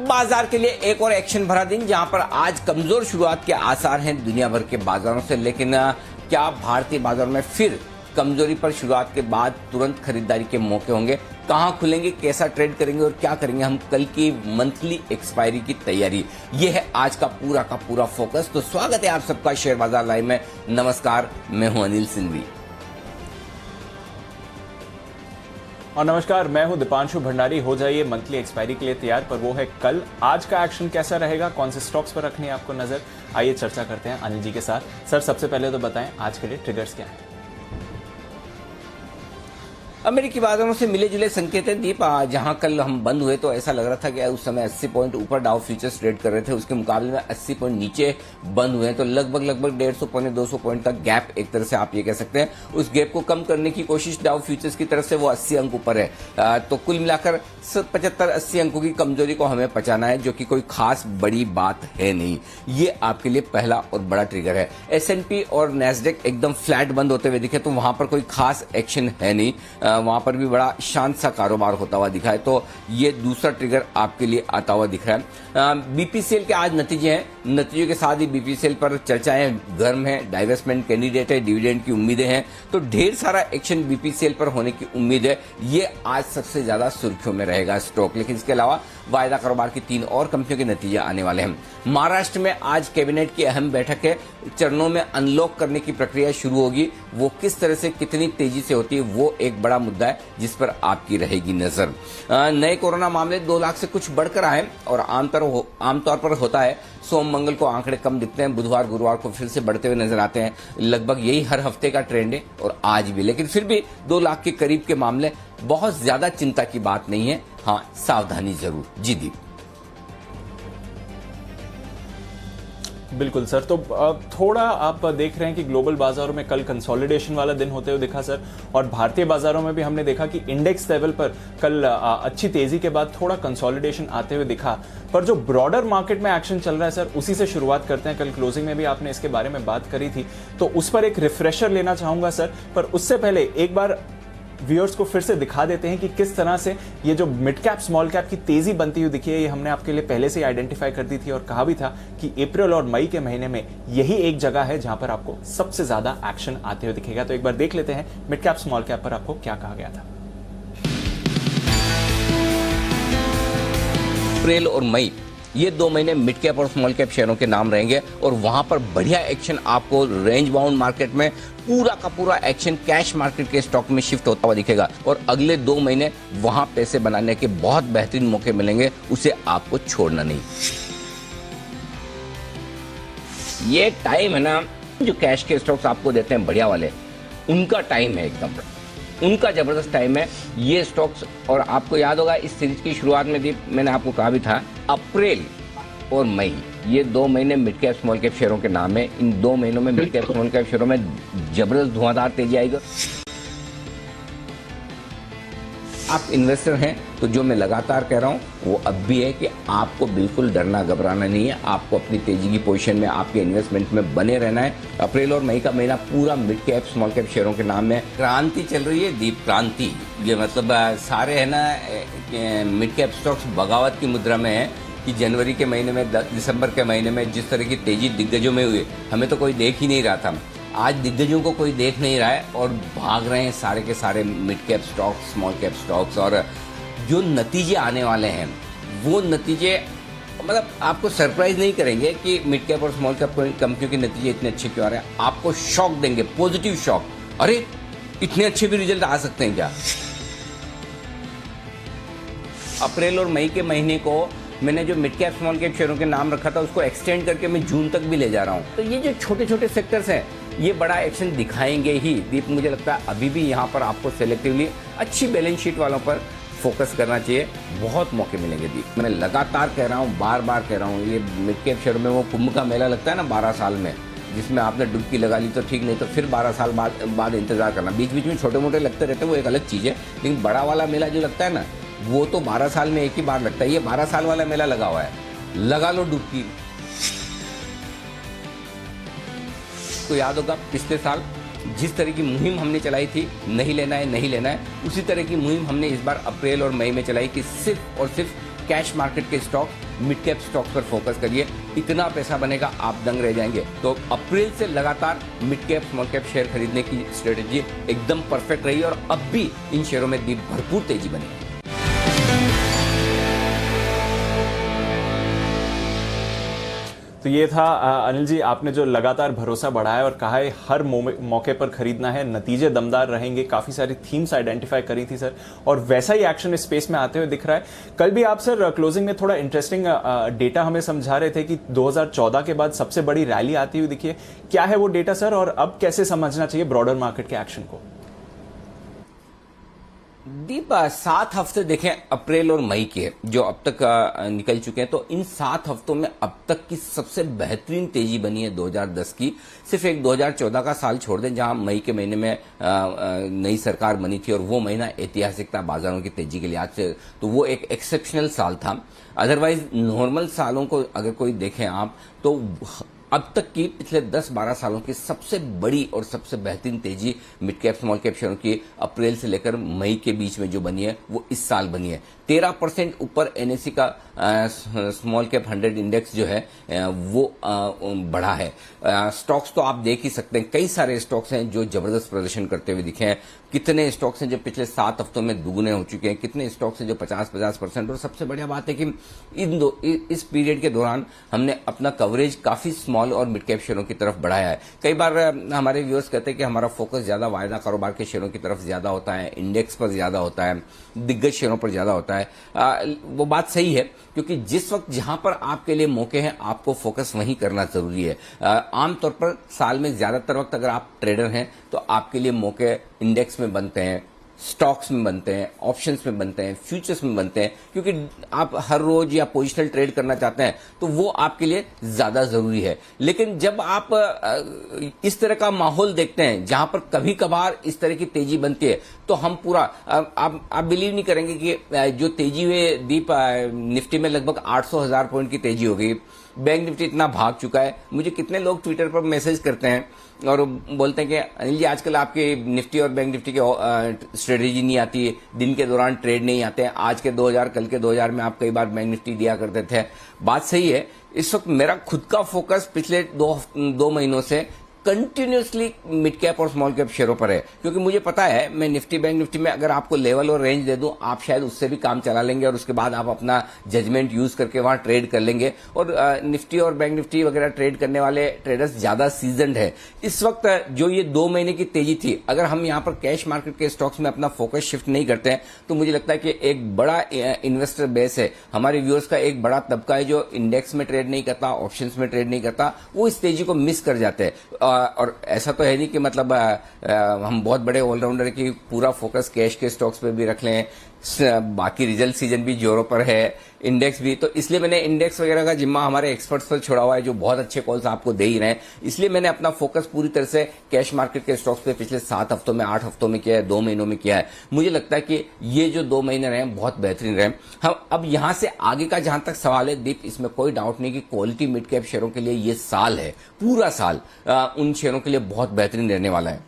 बाजार के लिए एक और एक्शन भरा दिन, जहां पर आज कमजोर शुरुआत के आसार हैं दुनिया भर के बाजारों से। लेकिन क्या भारतीय बाजारों में फिर कमजोरी पर शुरुआत के बाद तुरंत खरीदारी के मौके होंगे? कहां खुलेंगे, कैसा ट्रेड करेंगे और क्या करेंगे हम कल की मंथली एक्सपायरी की तैयारी, ये है आज का पूरा फोकस। तो स्वागत है आप सबका शेयर बाजार लाइव में। नमस्कार, मैं हूं अनिल सिंघवी। और नमस्कार, मैं हूं दीपांशु भंडारी। हो जाइए मंथली एक्सपायरी के लिए तैयार, पर वो है कल। आज का एक्शन कैसा रहेगा, कौन से स्टॉक्स पर रखनी है आपको नजर, आइए चर्चा करते हैं अनिल जी के साथ। सर, सबसे पहले तो बताएं आज के लिए ट्रिगर्स क्या हैं। अमेरिकी बाजारों से मिले जुले संकेत हैं दीप। जहां कल हम बंद हुए तो ऐसा लग रहा था कि उस समय 80 पॉइंट ऊपर डाउ फ्यूचर्स ट्रेड कर रहे थे, उसके मुकाबले में 80 पॉइंट नीचे बंद हुए हैं। तो लगभग 150 पौने 200 पॉइंट का गैप, एक तरह से आप ये कह सकते हैं। उस गैप को कम करने की कोशिश डाउ फ्यूचर्स की तरफ से, वो 80 अंक ऊपर है। तो कुल मिलाकर 75-80 अंकों की कमजोरी को हमें पचाना है, जो कि कोई खास बड़ी बात है नहीं। ये आपके लिए पहला और बड़ा ट्रिगर है। S&P और नैस्डैक एकदम फ्लैट बंद होते हुए दिखे तो वहां पर कोई खास एक्शन है नहीं, वहां पर भी बड़ा शांत सा कारोबार होता हुआ दिखा है। तो ये दूसरा ट्रिगर आपके लिए आता हुआ दिख रहा है। बीपीसीएल के आज नतीजे हैं, नतीजों के साथ ही बीपीसीएल पर चर्चाएं गर्म है, डाइवेस्टमेंट कैंडिडेट है, डिविडेंड की उम्मीदें हैं, तो ढेर सारा एक्शन बीपीसीएल पर होने की उम्मीद है। ये आज सबसे ज्यादा सुर्खियों में रहेगा स्टॉक। लेकिन इसके अलावा वायदा कारोबार की 3 और कंपनियों के नतीजे आने वाले हैं। महाराष्ट्र में आज कैबिनेट की अहम बैठक है, चरणों में अनलॉक करने की प्रक्रिया शुरू होगी। वो किस तरह से, कितनी तेजी से होती है, वो एक बड़ा मुद्दा है जिस पर आपकी रहेगी नजर। नए कोरोना मामले 2 लाख से कुछ बढ़कर आए और आमतौर पर होता है सोम मंगल को आंकड़े कम दिखते हैं, बुधवार गुरुवार को फिर से बढ़ते हुए नजर आते हैं। लगभग यही हर हफ्ते का ट्रेंड है और आज भी। लेकिन फिर भी 2 लाख के करीब के मामले बहुत ज्यादा चिंता की बात नहीं है। हाँ, सावधानी जरूर। जी दीप। बिल्कुल सर, तो थोड़ा आप देख रहे हैं कि ग्लोबल बाजारों में कल कंसोलिडेशन वाला दिन होते हुए दिखा सर, और भारतीय बाजारों में भी हमने देखा कि इंडेक्स लेवल पर कल अच्छी तेजी के बाद थोड़ा कंसोलिडेशन आते हुए दिखा। पर जो ब्रॉडर मार्केट में एक्शन चल रहा है सर, उसी से शुरुआत करते हैं। कल क्लोजिंग में भी आपने इसके बारे में बात करी थी, तो उस पर एक रिफ्रेशर लेना चाहूंगा सर। पर उससे पहले एक बार व्यूअर्स को फिर से दिखा देते हैं कि किस तरह से ये जो मिड कैप स्मॉल कैप की तेजी बनती हुई दिखी है। ये हमने आपके लिए पहले से आइडेंटिफाई कर दी थी और कहा भी था कि अप्रैल और मई के महीने में यही एक जगह है जहां पर आपको सबसे ज्यादा एक्शन आते हुए दिखेगा। तो एक बार देख लेते हैं मिड कैप स्मॉल कैप पर आपको क्या कहा गया था। अप्रैल और मई, ये 2 महीने मिड कैप और स्मॉल कैप शेयरों के नाम रहेंगे और वहां पर बढ़िया एक्शन आपको रेंज बाउंड मार्केट में, पूरा का पूरा एक्शन कैश मार्केट के स्टॉक में शिफ्ट होता हुआ दिखेगा। और अगले 2 महीने वहां पैसे बनाने के बहुत बेहतरीन मौके मिलेंगे, उसे आपको छोड़ना नहीं। ये टाइम है ना, जो कैश के स्टॉक्स आपको देते हैं बढ़िया वाले, उनका टाइम है, एकदम उनका जबरदस्त टाइम है ये स्टॉक्स। और आपको याद होगा इस सीरीज की शुरुआत में भी मैंने आपको कहा भी था, अप्रैल और मई, ये 2 महीने मिड कैप स्मॉल कैप शेयरों के नाम है। इन 2 महीनों में मिड कैप स्मॉल कैप शेयरों में जबरदस्त धुआंधार तेजी आएगा। आप इन्वेस्टर हैं तो जो मैं लगातार कह रहा हूं वो अब भी है कि आपको बिल्कुल डरना घबराना नहीं है। आपको अपनी तेजी की पोजीशन में, आपके इन्वेस्टमेंट में बने रहना है। अप्रैल और मई का महीना पूरा मिड कैप स्मॉल कैप शेयरों के नाम में क्रांति चल रही है, दीप क्रांति। ये मतलब सारे है ना मिड कैप स्टॉक्स बगावत की मुद्रा में है कि जनवरी के महीने में, दिसंबर के महीने में जिस तरह की तेजी दिग्गजों में हुई, हमें तो कोई देख ही नहीं रहा था। आज दिग्गजों को कोई देख नहीं रहा है और भाग रहे हैं सारे के सारे mid cap stocks, small cap stocks. और जो नतीजे आने वाले हैं वो नतीजे मतलब आपको सरप्राइज नहीं करेंगे कि मिड कैप और स्मॉल कैप कंपनियों के नतीजे इतने अच्छे क्यों आ रहे हैं। आपको शॉक देंगे, पॉजिटिव शॉक। अरे इतने अच्छे भी रिजल्ट आ सकते हैं क्या? अप्रैल और मई के महीने को मैंने जो मिड कैप स्मॉल कैप शेयरों के नाम रखा था उसको एक्सटेंड करके मैं जून तक भी ले जा रहा हूं। तो ये जो छोटे छोटे सेक्टर्स हैं ये बड़ा एक्शन दिखाएंगे ही दीप। मुझे लगता है अभी भी यहाँ पर आपको सेलेक्टिवली अच्छी बैलेंस शीट वालों पर फोकस करना चाहिए, बहुत मौके मिलेंगे दीप। मैं लगातार कह रहा हूँ, बार बार कह रहा हूँ, ये मिड कैप शेयर में वो कुंभ का मेला लगता है ना 12 साल में, जिसमें आपने डुबकी लगा ली तो ठीक, नहीं तो फिर 12 साल बाद इंतजार करना। बीच बीच में छोटे मोटे लगते रहते हैं, वो एक अलग चीज़ है, लेकिन बड़ा वाला मेला जो लगता है ना वो तो 12 साल में एक ही बार लगता है। ये 12 साल वाला मेला लगा हुआ है, लगा लो डुबकी। तो याद होगा पिछले साल जिस तरह की मुहिम हमने चलाई थी, नहीं लेना है नहीं लेना है, उसी तरह की मुहिम हमने इस बार अप्रैल और मई में चलाई कि सिर्फ और सिर्फ कैश मार्केट के स्टॉक मिड कैप स्टॉक्स पर फोकस करिए, इतना पैसा बनेगा आप दंग रह जाएंगे। तो अप्रैल से लगातार mid cap small cap share खरीदने की स्ट्रेटेजी एकदम परफेक्ट रही और अब भी इन शेयरों में भरपूर तेजी बनेगी। तो ये था अनिल जी, आपने जो लगातार भरोसा बढ़ाया और कहा है हर मौके पर खरीदना है, नतीजे दमदार रहेंगे, काफी सारी थीम्स आइडेंटिफाई करी थी सर, और वैसा ही एक्शन इस स्पेस में आते हुए दिख रहा है। कल भी आप सर क्लोजिंग में थोड़ा इंटरेस्टिंग डेटा हमें समझा रहे थे कि 2014 के बाद सबसे बड़ी रैली आती हुई दिखी है। क्या है वो डेटा सर, और अब कैसे समझना चाहिए ब्रॉडर मार्केट के एक्शन को? दीप 7 हफ्ते देखें अप्रैल और मई के जो अब तक निकल चुके हैं, तो इन 7 हफ्तों में अब तक की सबसे बेहतरीन तेजी बनी है 2010 की। सिर्फ एक 2014 का साल छोड़ दें जहां मई के महीने में नई सरकार बनी थी और वो महीना ऐतिहासिक था बाजारों की तेजी के लिहाज से, तो वो एक एक्सेप्शनल साल था। अदरवाइज नॉर्मल सालों को अगर कोई देखें आप, तो अब तक की पिछले 10-12 सालों की सबसे बड़ी और सबसे बेहतरीन तेजी मिड कैप स्मॉल कैप शेयरों की अप्रैल से लेकर मई के बीच में जो बनी है वो इस साल बनी है। 13% ऊपर एनएसई का स्मॉल कैप 100 इंडेक्स जो है वो बढ़ा है। स्टॉक्स तो आप देख ही सकते हैं, कई सारे स्टॉक्स हैं जो जबरदस्त प्रदर्शन करते हुए दिखे हैं। कितने स्टॉक्स हैं जो पिछले 7 हफ्तों में दुगुने हो चुके हैं, कितने स्टॉक्स हैं जो 50%। और सबसे बढ़िया बात है कि इस पीरियड के दौरान हमने अपना कवरेज काफी स्मॉल और मिड कैप शेयरों की तरफ बढ़ाया है। कई बार हमारे व्यूअर्स कहते हैं कि हमारा फोकस ज्यादा वायदा कारोबार के शेयरों की तरफ ज्यादा होता है, इंडेक्स पर ज्यादा होता है, दिग्गज शेयरों पर ज्यादा होता है। वो बात सही है, क्योंकि जिस वक्त जहां पर आपके लिए मौके हैं आपको फोकस वहीं करना जरूरी है। आमतौर पर साल में ज्यादातर वक्त अगर आप ट्रेडर हैं तो आपके लिए मौके इंडेक्स में बनते हैं, स्टॉक्स में बनते हैं, ऑप्शंस में बनते हैं, फ्यूचर्स में बनते हैं, क्योंकि आप हर रोज या पोजिशनल ट्रेड करना चाहते हैं तो वो आपके लिए ज्यादा जरूरी है। लेकिन जब आप इस तरह का माहौल देखते हैं जहां पर कभी कभार इस तरह की तेजी बनती है, तो हम पूरा आप बिलीव नहीं करेंगे कि जो तेजी हुई दीप निफ्टी में लगभग 800,000 पॉइंट की तेजी हो गई, बैंक निफ्टी इतना भाग चुका है। मुझे कितने लोग ट्विटर पर मैसेज करते हैं और बोलते हैं कि अनिल जी आजकल आपके निफ्टी और बैंक निफ्टी की स्ट्रेटेजी नहीं आती है, दिन के दौरान ट्रेड नहीं आते हैं, आज के 2000 कल के 2000 में आप कई बार बैंक निफ्टी दिया करते थे। बात सही है, इस वक्त मेरा खुद का फोकस पिछले दो महीनों से कंटिन्यूसली मिड कैप और स्मॉल कैप शेयरों पर है, क्योंकि मुझे पता है मैं निफ्टी बैंक निफ्टी में अगर आपको लेवल और रेंज दे दूं आप शायद उससे भी काम चला लेंगे और उसके बाद आप अपना जजमेंट यूज करके वहां ट्रेड कर लेंगे। और निफ्टी और बैंक निफ्टी वगैरह ट्रेड करने वाले ट्रेडर्स ज्यादा सीजन्ड है। इस वक्त जो ये 2 महीने की तेजी थी, अगर हम यहां पर कैश मार्केट के स्टॉक्स में अपना फोकस शिफ्ट नहीं करते हैं तो मुझे लगता है कि एक बड़ा इन्वेस्टर बेस है, हमारे व्यूअर्स का एक बड़ा तबका है जो इंडेक्स में ट्रेड नहीं करता, ऑप्शंस में ट्रेड नहीं करता, वो इस तेजी को मिस कर जाते हैं। और ऐसा तो है नहीं कि मतलब हम बहुत बड़े ऑलराउंडर की पूरा फोकस कैश के स्टॉक्स पे भी रख लें, बाकी रिजल्ट सीजन भी जोरों पर है, इंडेक्स भी, तो इसलिए मैंने इंडेक्स वगैरह का जिम्मा हमारे एक्सपर्ट्स पर छोड़ा हुआ है जो बहुत अच्छे कॉल्स आपको दे ही रहे हैं। इसलिए मैंने अपना फोकस पूरी तरह से कैश मार्केट के स्टॉक्स पे पिछले 7 हफ्तों में 8 हफ्तों में किया है, 2 महीनों में किया है। मुझे लगता है कि ये जो 2 महीने रहे बहुत बेहतरीन रहे। हम अब यहां से आगे का जहां तक सवाल है दीप, इसमें कोई डाउट नहीं कि क्वालिटी मिड कैप शेयरों के लिए ये साल है, पूरा साल उन शेयरों के लिए बहुत बेहतरीन रहने वाला है।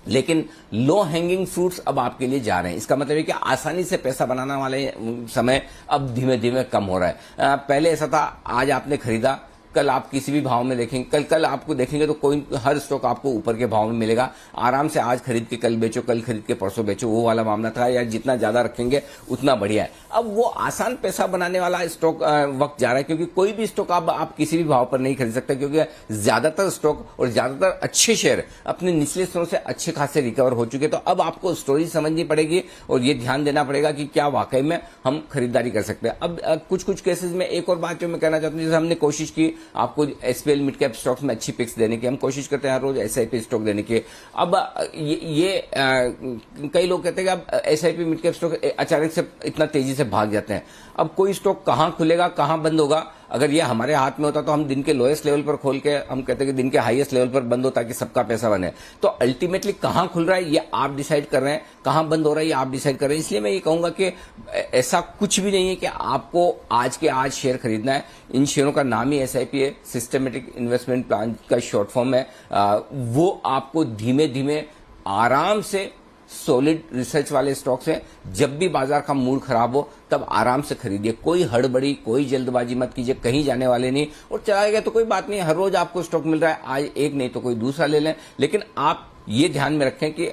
लेकिन लो हैंगिंग फ्रूट्स अब आपके लिए जा रहे हैं, इसका मतलब है कि आसानी से पैसा बनाने वाले समय अब धीमे धीमे कम हो रहा है। पहले ऐसा था, आज आपने खरीदा, कल आप किसी भी भाव में देखेंगे, कल आपको देखेंगे तो कोई हर स्टॉक आपको ऊपर के भाव में मिलेगा, आराम से आज खरीद के कल बेचो, कल खरीद के परसों बेचो, वो वाला मामला था, या जितना ज्यादा रखेंगे उतना बढ़िया है। अब वो आसान पैसा बनाने वाला स्टॉक वक्त जा रहा है, क्योंकि कोई भी स्टॉक आप किसी भी भाव पर नहीं खरीद सकते, क्योंकि ज्यादातर स्टॉक और ज्यादातर अच्छे शेयर अपने निचले स्तरों से अच्छे खासे रिकवर हो चुके। तो अब आपको स्टोरी समझनी पड़ेगी और ये ध्यान देना पड़ेगा कि क्या वाकई में हम खरीदारी कर सकते हैं। अब कुछ केसेस में एक और बात जो मैं कहना चाहता हूँ, जैसे हमने कोशिश की आपको एसपीएल मिड कैप स्टॉक्स में अच्छी पिक्स देने की, हम कोशिश करते हैं हर रोज एसआईपी स्टॉक देने की। अब ये कई लोग कहते हैं कि अब एसआईपी मिड कैप स्टॉक अचानक से इतना तेजी से भाग जाते हैं। अब कोई स्टॉक कहां खुलेगा कहां बंद होगा, अगर ये हमारे हाथ में होता तो हम दिन के लोएस्ट लेवल पर खोल के हम कहते हैं कि दिन के हाईएस्ट लेवल पर बंद हो ताकि सबका पैसा बने। तो अल्टीमेटली कहां खुल रहा है ये आप डिसाइड कर रहे हैं, कहां बंद हो रहा है ये आप डिसाइड कर रहे हैं। इसलिए मैं ये कहूंगा कि ऐसा कुछ भी नहीं है कि आपको आज के आज शेयर खरीदना है। इन शेयरों का नाम ही एसआईपी है, सिस्टमेटिक इन्वेस्टमेंट प्लान का शॉर्ट फॉर्म है। वो आपको धीमे धीमे आराम से सॉलिड रिसर्च वाले स्टॉक्स हैं। जब भी बाजार का मूड खराब हो तब आराम से खरीदिए, कोई हड़बड़ी कोई जल्दबाजी मत कीजिए, कहीं जाने वाले नहीं। और चला गया तो कोई बात नहीं, हर रोज आपको स्टॉक मिल रहा है, आज एक नहीं तो कोई दूसरा ले लें। लेकिन आप ये ध्यान में रखें कि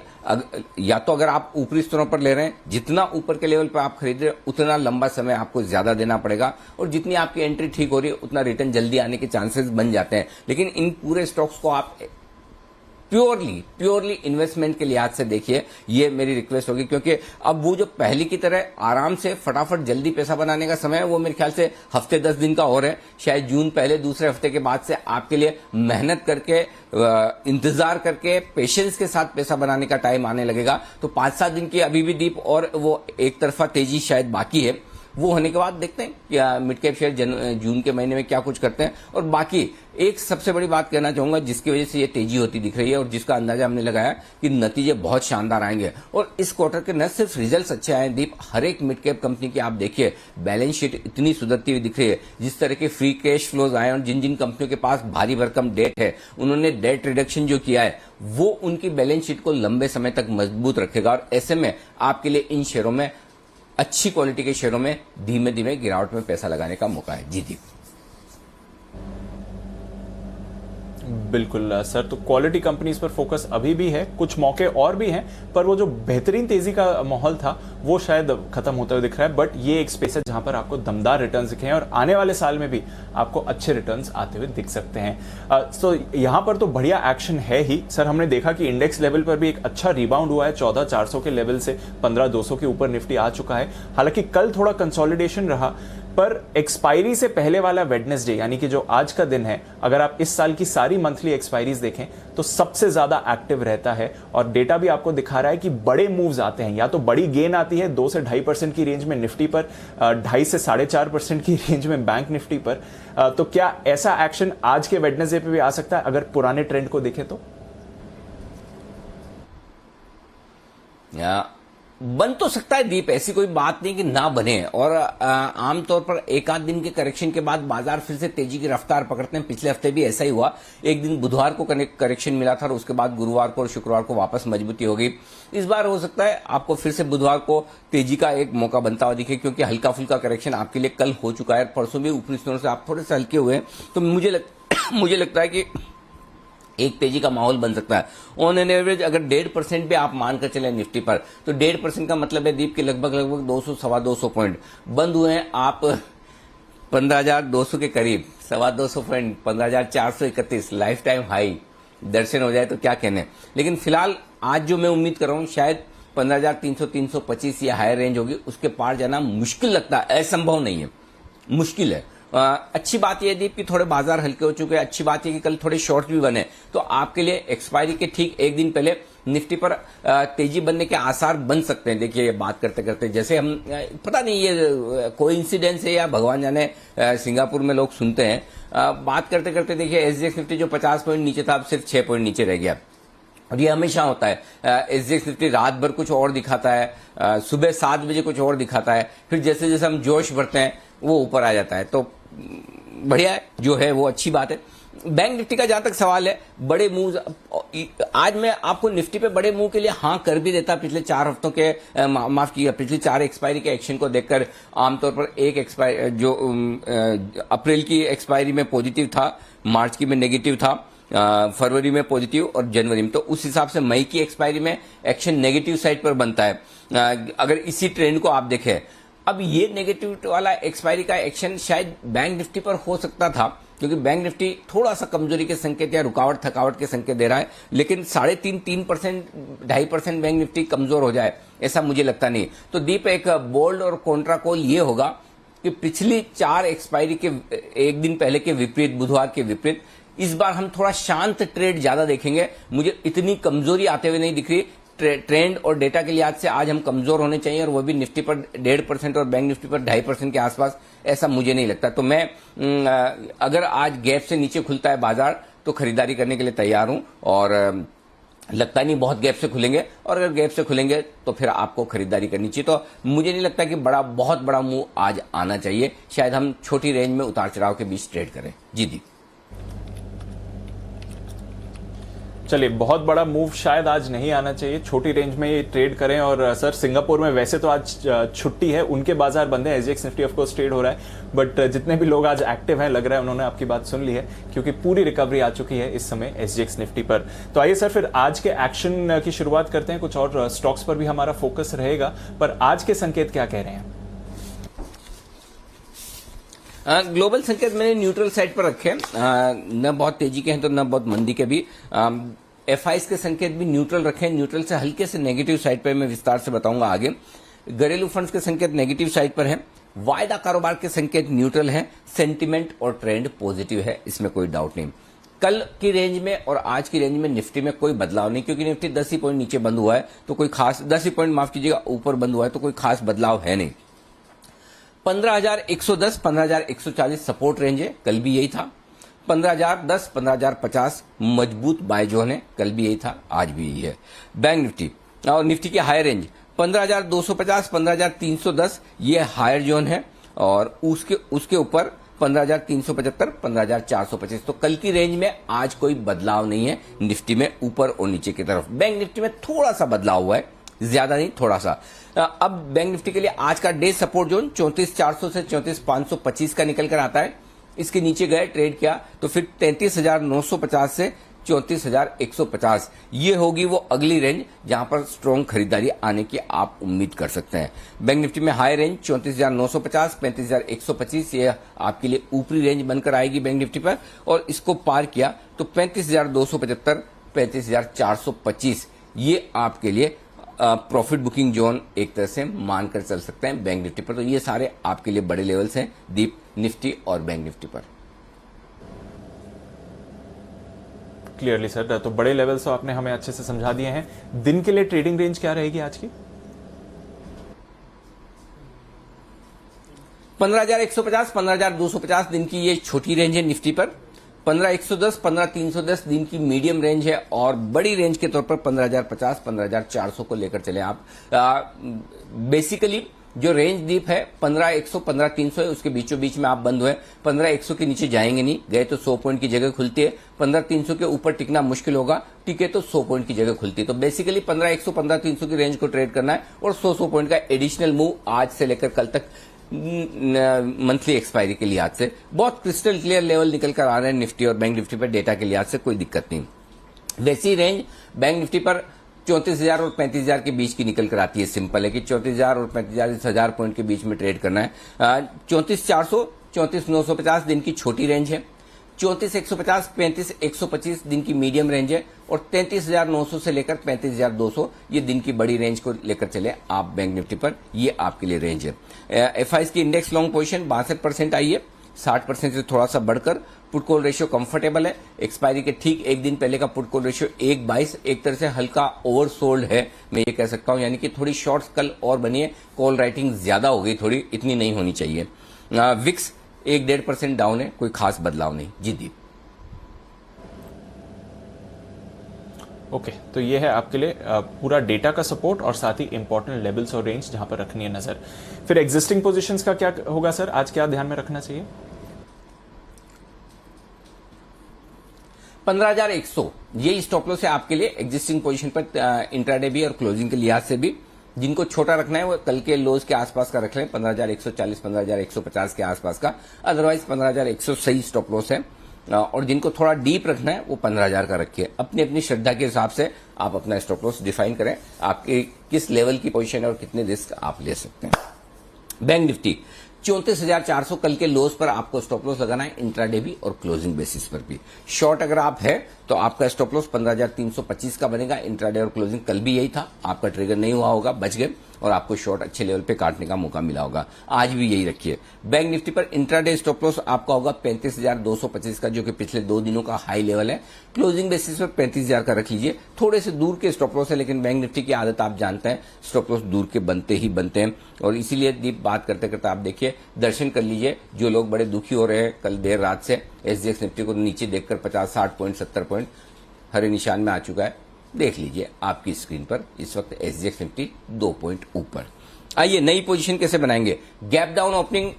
या तो अगर आप ऊपरी स्तरों पर ले रहे हैं, जितना ऊपर के लेवल पर आप खरीद रहे हैं उतना लंबा समय आपको ज्यादा देना पड़ेगा, और जितनी आपकी एंट्री ठीक हो रही है उतना रिटर्न जल्दी आने के चांसेस बन जाते हैं। लेकिन इन पूरे स्टॉक्स को आप प्योरली इन्वेस्टमेंट के लिहाज से देखिए, ये मेरी रिक्वेस्ट होगी। क्योंकि अब वो जो पहले की तरह आराम से फटाफट जल्दी पैसा बनाने का समय है, वो मेरे ख्याल से हफ्ते 10 दिन का और है। शायद जून पहले दूसरे हफ्ते के बाद से आपके लिए मेहनत करके, इंतजार करके, पेशेंस के साथ पैसा बनाने का टाइम आने लगेगा। तो 5-7 दिन की अभी भी दीप और वो एक तरफा तेजी शायद बाकी है। वो होने के बाद देखते हैं कि मिड कैप शेयर जून के महीने में क्या कुछ करते हैं। और बाकी एक सबसे बड़ी बात कहना चाहूंगा जिसकी वजह से ये तेजी होती दिख रही है और जिसका अंदाजा हमने लगाया कि नतीजे बहुत शानदार आएंगे। और इस क्वार्टर के न सिर्फ रिजल्ट्स अच्छे आए दीप, हर एक मिड कैप कंपनी की आप देखिए बैलेंस शीट इतनी सुधरती हुई दिख रही है। जिस तरह के फ्री कैश फ्लोज आए और जिन जिन कंपनियों के पास भारी भरकम डेट है, उन्होंने डेट रिडक्शन जो किया है वो उनकी बैलेंस शीट को लंबे समय तक मजबूत रखेगा। और ऐसे में आपके लिए इन शेयरों में, अच्छी क्वालिटी के शेयरों में धीमे धीमे गिरावट में पैसा लगाने का मौका है। जी दीप। बिल्कुल सर, तो क्वालिटी कंपनीज पर फोकस अभी भी है, कुछ मौके और भी हैं, पर वो जो बेहतरीन तेजी का माहौल था वो शायद खत्म होता हुआ दिख रहा है। बट ये एक स्पेस है जहां पर आपको दमदार रिटर्न्स दिखे हैं और आने वाले साल में भी आपको अच्छे रिटर्न्स आते हुए दिख सकते हैं। तो यहां पर तो बढ़िया एक्शन है ही सर। हमने देखा कि इंडेक्स लेवल पर भी एक अच्छा रिबाउंड हुआ है, 14,400 के लेवल से 15,200 के ऊपर निफ्टी आ चुका है। हालांकि कल थोड़ा कंसोलिडेशन रहा, पर एक्सपायरी से पहले वाला वेडनेसडे यानी कि जो आज का दिन है, अगर आप इस साल की सारी मंथली एक्सपायरीज देखें तो सबसे ज्यादा एक्टिव रहता है। और डेटा भी आपको दिखा रहा है कि बड़े मूव्स आते हैं, या तो बड़ी गेन आती है 2 से 2.5% की रेंज में निफ्टी पर, 2.5 से 4.5% की रेंज में बैंक निफ्टी पर। तो क्या ऐसा एक्शन आज के वेडनेसडे पे भी आ सकता है अगर पुराने ट्रेंड को देखें तो? बन तो सकता है दीप, ऐसी कोई बात नहीं कि ना बने। और आमतौर पर एक आध दिन के करेक्शन के बाद बाजार फिर से तेजी की रफ्तार पकड़ते हैं। पिछले हफ्ते भी ऐसा ही हुआ, एक दिन बुधवार को करेक्शन मिला था और उसके बाद गुरुवार को और शुक्रवार को वापस मजबूती हो गई। इस बार हो सकता है आपको फिर से बुधवार को तेजी का एक मौका बनता हुआ दिखे, क्योंकि हल्का फुल्का करेक्शन आपके लिए कल हो चुका है। परसों भी ऊपरी स्तरों से आप थोड़े से हल्के हुए हैं, तो मुझे लगता है कि एक तेजी का माहौल बन सकता है। ऑन एन एवरेज अगर 1.5% भी आप मानकर चले निफ्टी पर, तो 1.5% का मतलब है दीप के लगभग 200-225 पॉइंट बंद हुए हैं आप 15,200 के करीब, 225 पॉइंट 15,431 लाइफ टाइम हाई दर्शन हो जाए तो क्या कहने। लेकिन फिलहाल आज जो मैं उम्मीद कर रहा हूं शायद 15,300-325 या हायर रेंज होगी, उसके पार जाना मुश्किल लगता है, असंभव नहीं है, मुश्किल है। अच्छी बात यह दीप कि थोड़े बाजार हल्के हो चुके हैं। अच्छी बात यह कि कल थोड़े शॉर्ट भी बने, तो आपके लिए एक्सपायरी के ठीक एक दिन पहले निफ्टी पर तेजी बनने के आसार बन सकते हैं। देखिए ये बात करते करते जैसे हम, पता नहीं ये कोइंसिडेंस है या भगवान जाने, सिंगापुर में लोग सुनते हैं, बात करते करते देखिए एसजीएक्स निफ्टी जो 50 पॉइंट नीचे था अब सिर्फ 6 पॉइंट नीचे रह गया। और ये हमेशा होता है, एसजीएक्स निफ्टी रात भर कुछ और दिखाता है, सुबह 7 बजे कुछ और दिखाता है, फिर जैसे जैसे हम जोश भरते हैं वो ऊपर आ जाता है। तो बढ़िया है जो है वो अच्छी बात है। बैंक निफ्टी का जहां तक सवाल है, बड़े मूव, आज मैं आपको निफ्टी पे बड़े मूव के लिए हाँ कर भी देता। पिछले 4 हफ्तों के माफ कीजिए पिछली 4 एक्सपायरी के एक्शन को देखकर, आमतौर पर एक एक्सपायरी जो अप्रैल की एक्सपायरी में पॉजिटिव था, मार्च की में नेगेटिव था, फरवरी में पॉजिटिव और जनवरी में, तो उस हिसाब से मई की एक्सपायरी में एक्शन नेगेटिव साइड पर बनता है। अगर इसी ट्रेंड को आप देखें, अब ये नेगेटिव वाला एक्सपायरी का एक्शन शायद बैंक निफ्टी पर हो सकता था, क्योंकि बैंक निफ्टी थोड़ा सा कमजोरी के संकेत या रुकावट थकावट के संकेत दे रहा है। लेकिन 3.5%, 2.5% बैंक निफ्टी कमजोर हो जाए ऐसा मुझे लगता नहीं। तो दीप एक बोल्ड और कॉन्ट्रा कॉल ये होगा कि पिछली 4 एक्सपायरी के एक दिन पहले के विपरीत, बुधवार के विपरीत, इस बार हम थोड़ा शांत ट्रेड ज्यादा देखेंगे। मुझे इतनी कमजोरी आते हुए नहीं दिख रही। ट्रेंड और डेटा के लिहाज से आज हम कमजोर होने चाहिए, और वो भी निफ्टी पर 1.5% और बैंक निफ्टी पर 2.5% के आसपास, ऐसा मुझे नहीं लगता। तो मैं अगर आज गैप से नीचे खुलता है बाजार तो खरीदारी करने के लिए तैयार हूं, और लगता नहीं बहुत गैप से खुलेंगे, और अगर गैप से खुलेंगे तो फिर आपको खरीदारी करनी चाहिए। तो मुझे नहीं लगता कि बहुत बड़ा मूव आज आना चाहिए। शायद हम छोटी रेंज में उतार चढ़ाव के बीच ट्रेड करें। जी दी। चलिए, बहुत बड़ा मूव शायद आज नहीं आना चाहिए, छोटी रेंज में ये ट्रेड करें। और सर, सिंगापुर में वैसे तो आज छुट्टी है, उनके बाजार बंद है, SGX Nifty of course trade हो रहा है, बट जितने भी लोग आज एक्टिव हैं, लग रहा है उन्होंने आपकी बात सुन ली है, क्योंकि पूरी रिकवरी आ चुकी है इस समय एसजीएक्स निफ्टी पर। तो आइए सर, फिर आज के एक्शन की शुरुआत करते हैं। कुछ और स्टॉक्स पर भी हमारा फोकस रहेगा, पर आज के संकेत क्या कह रहे हैं? ग्लोबल संकेत मैंने न्यूट्रल साइड पर रखे, न बहुत तेजी के हैं तो न बहुत मंदी के भी। एफआईएस के संकेत भी न्यूट्रल रखे, न्यूट्रल से हल्के से नेगेटिव साइड पर, मैं विस्तार से बताऊंगा आगे। घरेलू फंड्स के संकेत नेगेटिव साइड पर है, वायदा कारोबार के संकेत न्यूट्रल है, सेंटिमेंट और ट्रेंड पॉजिटिव है, इसमें कोई डाउट नहीं। कल की रेंज में और आज की रेंज में निफ्टी में कोई बदलाव नहीं, क्योंकि निफ्टी 10 ही पॉइंट नीचे बंद हुआ है, तो कोई खास 10 ही पॉइंट माफ कीजिएगा ऊपर बंद हुआ है, तो कोई खास बदलाव है नहीं। 15,110 15,140 सपोर्ट रेंज है, कल भी यही था। 15,010 15,050 मजबूत बाय जोन है, कल भी यही था, आज भी यही है। बैंक निफ्टी और निफ्टी की हायर रेंज 15,250 15,310 ये हायर जोन है, और उसके ऊपर 15,375 15,425। तो कल की रेंज में आज कोई बदलाव नहीं है निफ्टी में ऊपर और नीचे की तरफ। बैंक निफ्टी में थोड़ा सा बदलाव हुआ है, ज्यादा नहीं, थोड़ा सा। अब बैंक निफ्टी के लिए आज का डे सपोर्ट जोन 34,400 से 34,525 का निकल कर आता है। इसके नीचे गए ट्रेड किया तो फिर 33,950 से 34,150 ये होगी वो अगली रेंज जहां पर स्ट्रॉन्ग खरीदारी आने की आप उम्मीद कर सकते हैं। बैंक निफ्टी में हाई रेंज 34,950 35,125 ये आपके लिए ऊपरी रेंज बनकर आएगी बैंक निफ्टी पर, और इसको पार किया तो 35,275 35,425 ये आपके लिए प्रॉफिट बुकिंग जोन एक तरह से मानकर चल सकते हैं बैंक निफ्टी पर। तो ये सारे आपके लिए बड़े लेवल्स हैं दीप, निफ्टी और बैंक निफ्टी पर। क्लियरली सर, तो बड़े लेवल्स तो आपने हमें अच्छे से समझा दिए हैं। दिन के लिए ट्रेडिंग रेंज क्या रहेगी आज की? 15,150 15,250 दिन की ये छोटी रेंज है निफ्टी पर। 15,110 15,310 दिन की मीडियम रेंज है, और बड़ी रेंज के तौर पर 15,050 15,400 को लेकर चले आप। बेसिकली जो रेंज दीप है 15,100 15,300 है, उसके बीचों बीच में आप बंद हुए। 15,100 के नीचे जाएंगे नहीं, गए तो 100 पॉइंट की जगह खुलती है। 15,300 के ऊपर टिकना मुश्किल होगा, टिके तो 100 पॉइंट की जगह खुलती है। तो बेसिकली 15,100 15,300 की रेंज को ट्रेड करना है, और 100 पॉइंट का एडिशनल मूव आज से लेकर कल तक मंथली एक्सपायरी के लिहाज से बहुत क्रिस्टल क्लियर लेवल निकल कर आ रहे हैं निफ्टी और बैंक निफ्टी पर। डेटा के लिहाज से कोई दिक्कत नहीं। वैसी रेंज बैंक निफ्टी पर 34,000 और 35,000 के बीच की निकल कर आती है। सिंपल है कि 34,000 और 35,000 इस 1000 पॉइंट के बीच में ट्रेड करना है। 34,400 34,950 दिन की छोटी रेंज है। 34,150 35,125 दिन की मीडियम रेंज है, और 33,900 से लेकर 35,200 ये दिन की बड़ी रेंज को लेकर चले आप बैंक निफ्टी पर, ये आपके लिए रेंज है। एफआईएस की इंडेक्स लॉन्ग पोजीशन 62% आई है, 60% से थोड़ा सा बढ़कर। पुट कॉल रेशियो कंफर्टेबल है, एक्सपायरी के ठीक एक दिन पहले का पुट कॉल रेशियो 1:22 एक तरह से हल्का ओवरसोल्ड है, मैं ये कह सकता हूं, यानी कि थोड़ी शॉर्ट्स कल और बनी है, कॉल राइटिंग ज्यादा हो गई थोड़ी, इतनी नहीं होनी चाहिए। विक्स 1-1.5% डाउन है, कोई खास बदलाव नहीं। जी दीप। ओके, तो ये है आपके लिए पूरा डेटा का सपोर्ट और साथ ही इंपॉर्टेंट लेवल्स और रेंज जहां पर रखनी है नजर। फिर एग्जिस्टिंग पोजीशंस का क्या होगा सर, आज क्या ध्यान में रखना चाहिए? 15,100 ये स्टॉप लॉस है आपके लिए एग्जिस्टिंग पोजीशन पर, इंट्राडे भी और क्लोजिंग के लिहाज से भी। जिनको छोटा रखना है वो कल के लोज के आसपास का रख लें, 15,140 15,150 के आसपास का। अदरवाइज 15,100 सही स्टॉप लॉस है, और जिनको थोड़ा डीप रखना है वो 15,000 का रखिए। अपनी अपनी श्रद्धा के हिसाब से आप अपना स्टॉप लॉस डिफाइन करें, आपके किस लेवल की पोजीशन है और कितने रिस्क आप ले सकते हैं। बैंक निफ्टी 34,400 कल के लोज पर आपको स्टॉप लॉस लगाना है, इंट्राडे भी और क्लोजिंग बेसिस पर भी। शॉर्ट अगर आप है तो आपका स्टॉप लॉस 15,325 का बनेगा। इंट्राडे और क्लोजिंग कल भी यही था, आपका ट्रिगर नहीं हुआ होगा, बच गए, और आपको शॉर्ट अच्छे लेवल पे काटने का मौका मिला होगा। आज भी यही रखिए। बैंक निफ्टी पर इंट्राडे स्टॉप लॉस आपका होगा 35,225 का, जो कि पिछले 2 दिनों का हाई लेवल है। क्लोजिंग बेसिस पर 35,000 का रख लीजिए। थोड़े से दूर के स्टॉप लॉस है, लेकिन बैंक निफ्टी की आदत आप जानते हैं, स्टॉप लॉस दूर के बनते ही बनते हैं, और इसीलिए दीप बात करते करते आप देखिए, दर्शन कर लीजिए। जो लोग बड़े दुखी हो रहे हैं कल देर रात से, एसजीएक्स निफ्टी को नीचे देखकर 50-60 पॉइंट 70 पॉइंट हरे निशान में आ चुका है, देख लीजिए आपकी स्क्रीन पर इस वक्त एसजीएक्स निफ्टी 2 पॉइंट ऊपर। आइए नई पोजीशन कैसे बनाएंगे। गैप डाउन ओपनिंग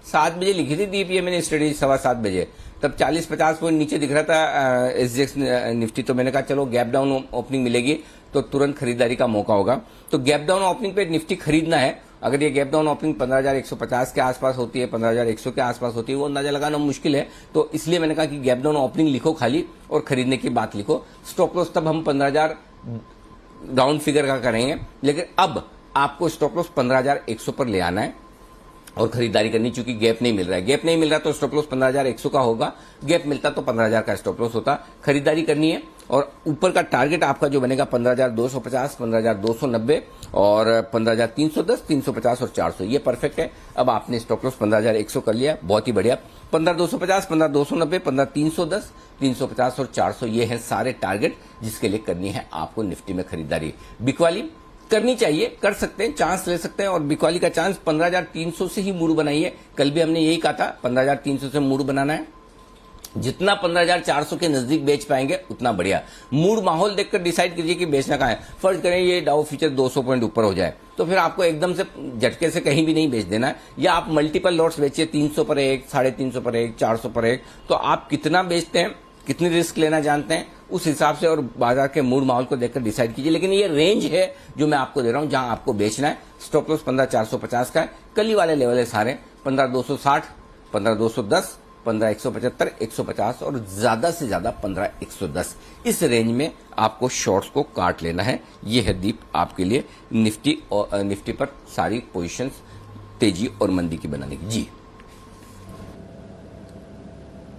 7 बजे लिखी थी दीप, ये मैंने स्टडी 7:15 बजे, तब 40-50 पॉइंट नीचे दिख रहा था एसजीएक्स निफ्टी, तो मैंने कहा चलो गैप डाउन ओपनिंग मिलेगी तो तुरंत खरीदारी का मौका होगा। तो गैप डाउन ओपनिंग पे निफ्टी खरीदना है। अगर ये गैप डाउन ओपनिंग 15,150 के आसपास होती है, 15,100 के आसपास होती है, वो अंदाजा लगाना मुश्किल है। तो इसलिए मैंने कहा कि गैप डाउन ओपनिंग लिखो खाली और खरीदने की बात लिखो। स्टॉप लॉस तब हम 15,000 राउंड फिगर का करेंगे, लेकिन अब आपको स्टॉप लॉस 15,100 पर ले आना है और खरीदारी करनी, चूंकि गैप नहीं मिल रहा है। गैप नहीं मिल रहा तो स्टॉप लॉस 15,100 का होगा, गैप मिलता तो 15,000 का स्टॉप लॉस होता। खरीदारी करनी है और ऊपर का टारगेट आपका जो बनेगा 15,250, 15,290 और 15,310, 350 और 400, ये परफेक्ट है। अब आपने स्टॉप लॉस 15,100 कर लिया, बहुत ही बढ़िया। 15,250, 15,290, 15,310, 350 और 400, ये है सारे टारगेट जिसके लिए करनी है आपको निफ्टी में खरीदारी। बिकवाली करनी चाहिए, कर सकते हैं, चांस ले सकते हैं। और बिकवाली का चांस 15,300 से ही मूड बनाइए। कल भी हमने यही कहा था 15,300 से मूड बनाना है। जितना 15,400 के नजदीक बेच पाएंगे उतना बढ़िया। मूड माहौल देखकर डिसाइड कीजिए कि बेचना कहां है। फर्ज करें ये डाउ फ्यूचर 200 पॉइंट ऊपर हो जाए तो फिर आपको एकदम से झटके से कहीं भी नहीं बेच देना है, या आप मल्टीपल लॉट्स बेचिए, 300 पर एक, 350 पर एक, 400 पर एक। तो आप कितना बेचते हैं, कितनी रिस्क लेना जानते हैं, उस हिसाब से और बाजार के मूड माहौल को देखकर डिसाइड कीजिए। लेकिन ये रेंज है जो मैं आपको दे रहा हूं जहां आपको बेचना है। स्टॉप लॉस 15,450 का है। कल ही वाले लेवल है सारे 15,260, 15,210, 15,175, 150 और ज्यादा से ज्यादा 15,110। इस रेंज में आपको शॉर्ट्स को काट लेना है। ये है दीप आपके लिए निफ्टी पर सारी पोजीशंस तेजी और मंदी की बनाने की। जी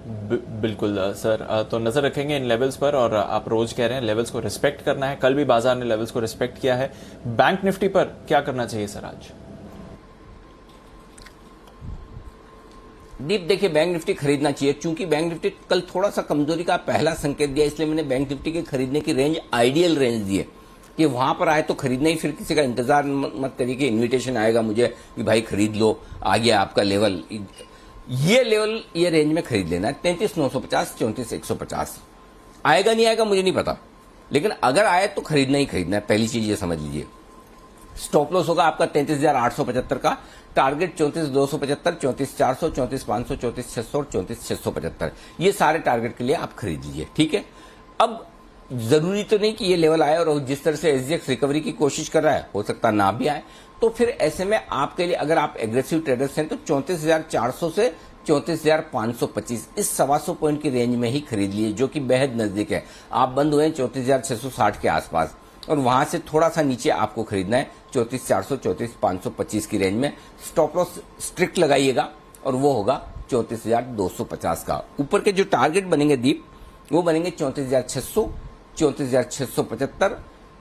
बिल्कुल सर, तो नजर रखेंगे इन लेवल्स पर। और आप रोज कह रहे हैं लेवल्स को रिस्पेक्ट करना है, कल भी बाजार ने लेवल्स को रिस्पेक्ट किया है। बैंक निफ्टी पर क्या करना चाहिए सर आज? दीप देखिए, बैंक निफ्टी खरीदना चाहिए। चूंकि बैंक निफ्टी कल थोड़ा सा कमजोरी का पहला संकेत दिया, इसलिए मैंने बैंक निफ्टी के खरीदने की रेंज आइडियल रेंज दी है कि वहां पर आए तो खरीदना ही, फिर किसी का इंतजार मत करिए कि इन्विटेशन आएगा मुझे कि भाई खरीद लो, आ गया आपका लेवल। ये लेवल, ये रेंज में खरीद लेना है। 33,950, 34,150 आएगा नहीं आएगा मुझे नहीं पता, लेकिन अगर आए तो खरीदना ही खरीदना है। पहली चीज ये समझ लीजिए। स्टॉप लॉस होगा आपका 33,875 का, टारगेट 34,275, 34,400, 34,500, 34,600 और 34,675। ये सारे टारगेट के लिए आप खरीद लीजिए, ठीक है। अब जरूरी तो नहीं कि ये लेवल आए, और जिस तरह से एसजीएक्स रिकवरी की कोशिश कर रहा है हो सकता ना भी आए। तो फिर ऐसे में आपके लिए, अगर आप एग्रेसिव ट्रेडर्स हैं तो 34,400 से 34,525 इस 125 पॉइंट की रेंज में ही खरीद लिए, जो कि बेहद नजदीक है। आप बंद हुए 34,660 के आसपास और वहां से थोड़ा सा नीचे आपको खरीदना है 34,400, 34,525 की रेंज में। स्टॉप लॉस स्ट्रिक्ट लगाइएगा और वो होगा 34,250 का। ऊपर के जो टारगेट बनेंगे दीप, वो बनेंगे 34,600, 34,675,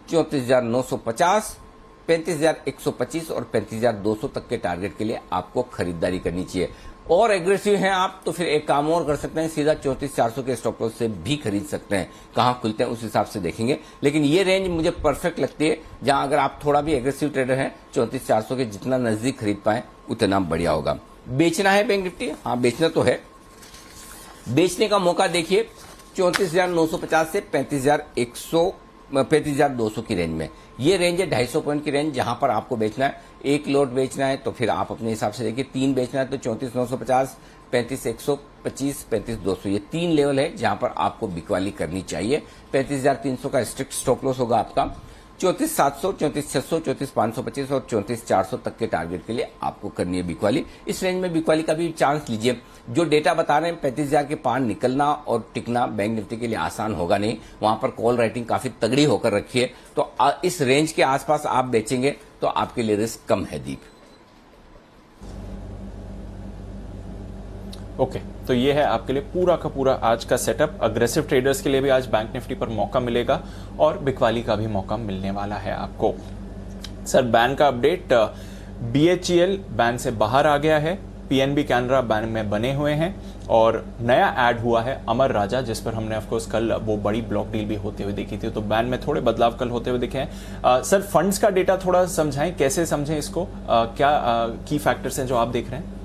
34,950, 35,125 और 35,200 तक के टारगेट के लिए आपको खरीदारी करनी चाहिए। और एग्रेसिव हैं आप तो फिर एक काम और कर सकते हैं, सीधा 34,400 के स्टॉप लॉस से भी खरीद सकते हैं। कहां खुलते हैं उस हिसाब से देखेंगे, लेकिन ये रेंज मुझे परफेक्ट लगती है जहां अगर आप थोड़ा भी एग्रेसिव ट्रेडर हैं 34,400 के जितना नजदीक खरीद पाए उतना बढ़िया होगा। बेचना है बैंक निफ्टी, हाँ बेचना तो है। बेचने का मौका देखिए 34,950 से 35,200 की रेंज में। ये रेंज है 250 पॉइंट की रेंज, जहां पर आपको बेचना है। एक लोट बेचना है तो फिर आप अपने हिसाब से देखिए, 3 बेचना है तो 34,950, 35,125, 35,200, ये 3 लेवल है जहां पर आपको बिकवाली करनी चाहिए। 35,300 का स्ट्रिक्ट स्टॉप लॉस होगा आपका। 34,700, 34,600, 34,525 और 34,400 तक के टारगेट के लिए आपको करनी है बिकवाली। इस रेंज में बिकवाली का भी चांस लीजिए। जो डेटा बता रहे हैं 35,000 के पार निकलना और टिकना बैंक निफ्टी के लिए आसान होगा नहीं, वहां पर कॉल राइटिंग काफी तगड़ी होकर रखी है। तो इस रेंज के आसपास आप बेचेंगे तो आपके लिए रिस्क कम है दीप। ओके, तो ये है आपके लिए पूरा का पूरा आज का सेटअप। अग्रेसिव ट्रेडर्स के लिए भी आज बैंक निफ्टी पर मौका मिलेगा और बिकवाली का भी मौका मिलने वाला है आपको। सर बैंक का अपडेट, BHEL बैंक से बाहर आ गया है, PNB कैनरा बैंक में बने हुए हैं और नया ऐड हुआ है अमर राजा, जिस पर हमने ऑफकोर्स कल वो बड़ी ब्लॉक डील भी होते हुए देखी थी। तो बैंक में थोड़े बदलाव कल होते हुए दिखे हैं। सर फंड्स का डेटा थोड़ा समझाएं, कैसे समझें इसको, क्या की फैक्टर्स हैं जो आप देख रहे हैं?